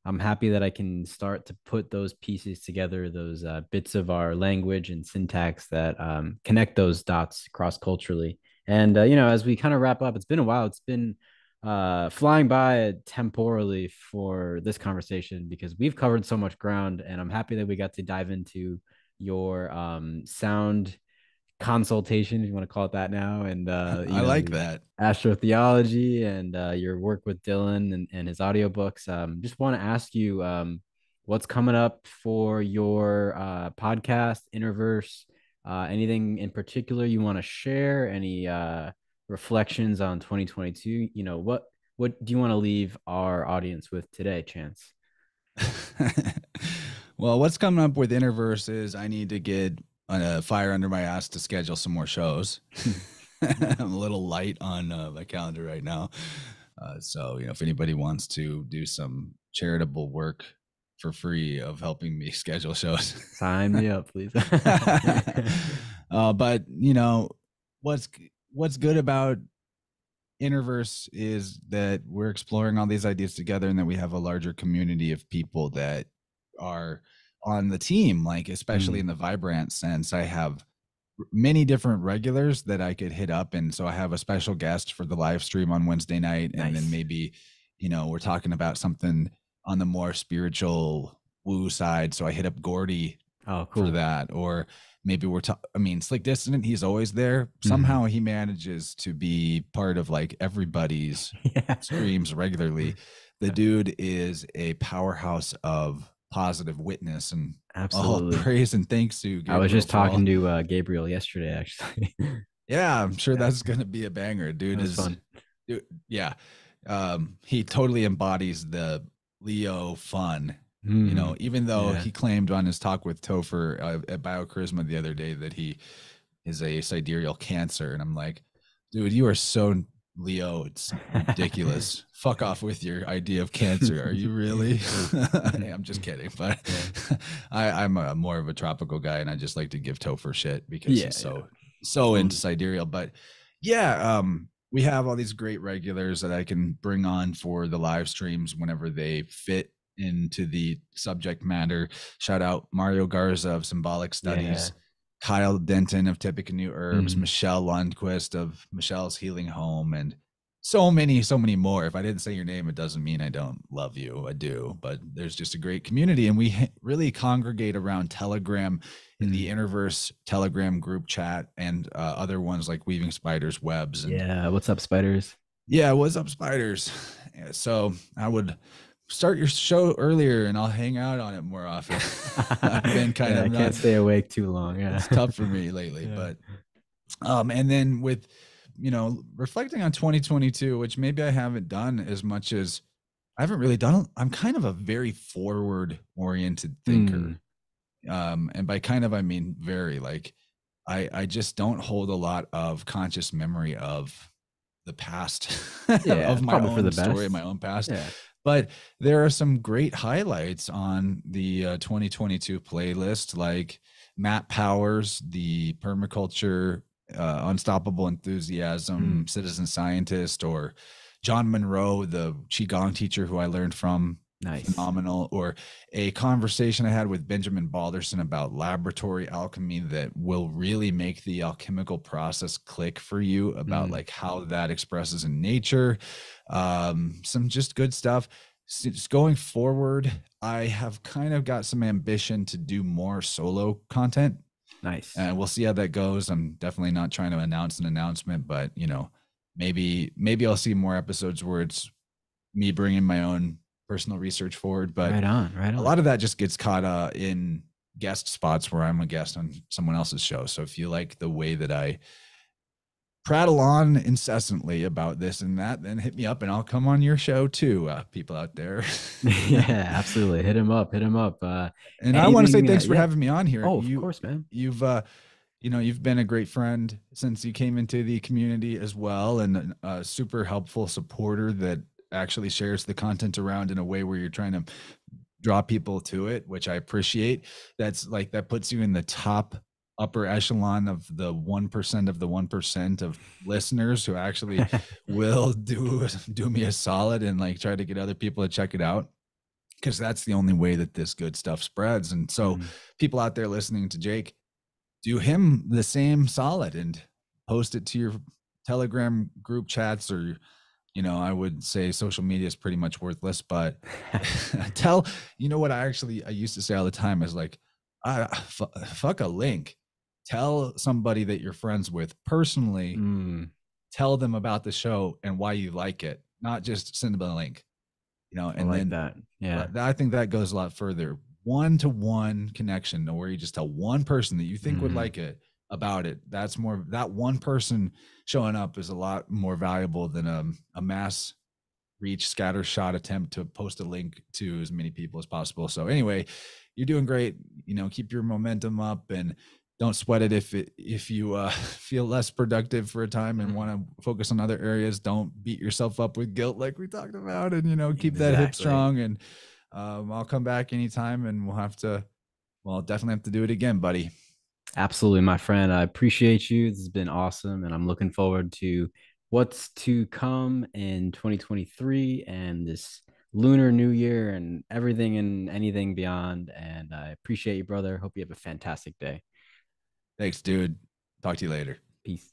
I'm happy that I can start to put those pieces together, those bits of our language and syntax that connect those dots cross culturally. And, as we kind of wrap up, it's been a while. It's been flying by temporally for this conversation because we've covered so much ground. And I'm happy that we got to dive into your sound consultation, if you want to call it that now, and I like that. astrotheology and your work with Dylan and his audiobooks. Just want to ask you what's coming up for your podcast, InnerVerse. Anything in particular you want to share? Any reflections on 2022? What do you want to leave our audience with today, Chance? Well, what's coming up with InnerVerse is I need to get a fire under my ass to schedule some more shows. I'm a little light on my calendar right now. So, if anybody wants to do some charitable work for free of helping me schedule shows, Sign me up, please. but what's what's good about InnerVerse is that we're exploring all these ideas together, and that we have a larger community of people that are on the team, like especially Mm, in the Vibrant sense. I have many different regulars that I could hit up. And so I have a special guest for the live stream on Wednesday night. And then nice. maybe, we're talking about something on the more spiritual woo side. So I hit up Gordy Oh, for cool. that. Or maybe Slick Dissident, he's always there. Mhm. Somehow he manages to be part of like everybody's Yeah, streams regularly. The dude is a powerhouse of positive witness, and all absolutely. praise and thanks to I was Gabriel just for talking all. to Gabriel yesterday, actually. Yeah, I'm sure Yeah, that's gonna be a banger. that Dude was is, fun. dude, yeah. He totally embodies the Leo fun. Even though Yeah. he claimed on his talk with Topher at Biocharisma the other day that he is a sidereal Cancer, and I'm like, dude, you are so Leo. It's ridiculous. Fuck off with your idea of Cancer. Are you really? Hey, I'm just kidding, but Yeah. I'm more of a tropical guy, and I just like to give Topher shit because Yeah. he's Yeah. so into Um, sidereal. But yeah, we have all these great regulars that I can bring on for the live streams whenever they fit into the subject matter. Shout out Mario Garza of Symbolic yeah. Studies, Kyle Denton of Tippecanoe Herbs, Mm, Michelle Lundquist of Michelle's Healing Home, and so many more. If I didn't say your name, it doesn't mean I don't love you. I do, but there's just a great community, and we really congregate around Telegram in the mm. InnerVerse Telegram group chat, and other ones like Weaving Spiders Webs. And Yeah. What's up, spiders? yeah, what's up, spiders? Yeah, so I would start your show earlier, and I'll hang out on it more often. I've been kind Yeah, of I can't not. stay awake too long. Yeah. It's tough for me lately, Yeah. but and then with reflecting on 2022, which maybe I haven't done as much as I haven't really done. I'm kind of a very forward oriented thinker. Mm, And by kind of I mean very, like I just don't hold a lot of conscious memory of the past, yeah. of my Probably for the own story, best. my own past. Yeah. But there are some great highlights on the 2022 playlist, like Matt Powers, the permaculture, unstoppable enthusiasm, Mm, citizen scientist, or John Monroe, the qigong teacher who I learned from, nice. phenomenal. Or a conversation I had with Benjamin Balderson about laboratory alchemy that will really make the alchemical process click for you, about Mm, like how that expresses in nature. Some just good stuff. Just going forward, I have kind of got some ambition to do more solo content, nice. and we'll see how that goes. I'm definitely not trying to announce an announcement, but maybe I'll see more episodes where it's me bringing my own personal research forward. But Right on. Right a on. lot of that just gets caught in guest spots where I'm a guest on someone else's show. So if you like the way that I prattle on incessantly about this and that, then hit me up and I'll come on your show too, people out there. Yeah, absolutely. Hit him up. Hit him up. And I want to say Anything? thanks for Yeah. having me on here. Oh, of course, man. You've been a great friend since you came into the community as well, and a super helpful supporter that actually shares the content around in a way where you're trying to draw people to it, which I appreciate. That puts you in the top upper echelon of the 1% of the 1% of listeners who actually will do me a solid and like try to get other people to check it out, because that's the only way that this good stuff spreads. And so Mm, people out there listening to Jake, do him the same solid and post it to your Telegram group chats, or I would say social media is pretty much worthless, but tell, what I used to say all the time is like, Fuck a link. Tell somebody that you're friends with personally. Mm, Tell them about the show and why you like it, not just send them a link. I And like then that. Yeah. I think that goes a lot further. One to one connection, where you just tell one person that you think would Hmm. like it about it. That's more, that one person showing up is a lot more valuable than a mass reach scatter shot attempt to post a link to as many people as possible. So anyway, you're doing great. Keep your momentum up and don't sweat it if you feel less productive for a time and want to focus on other areas. Don't beat yourself up with guilt like we talked about, and keep that hip Exactly. strong. And I'll come back anytime, and well, definitely have to do it again, buddy. Absolutely, my friend. I appreciate you. This has been awesome. And I'm looking forward to what's to come in 2023 and this lunar new year and everything and anything beyond. And I appreciate you, brother. Hope you have a fantastic day. Thanks, dude. Talk to you later. Peace.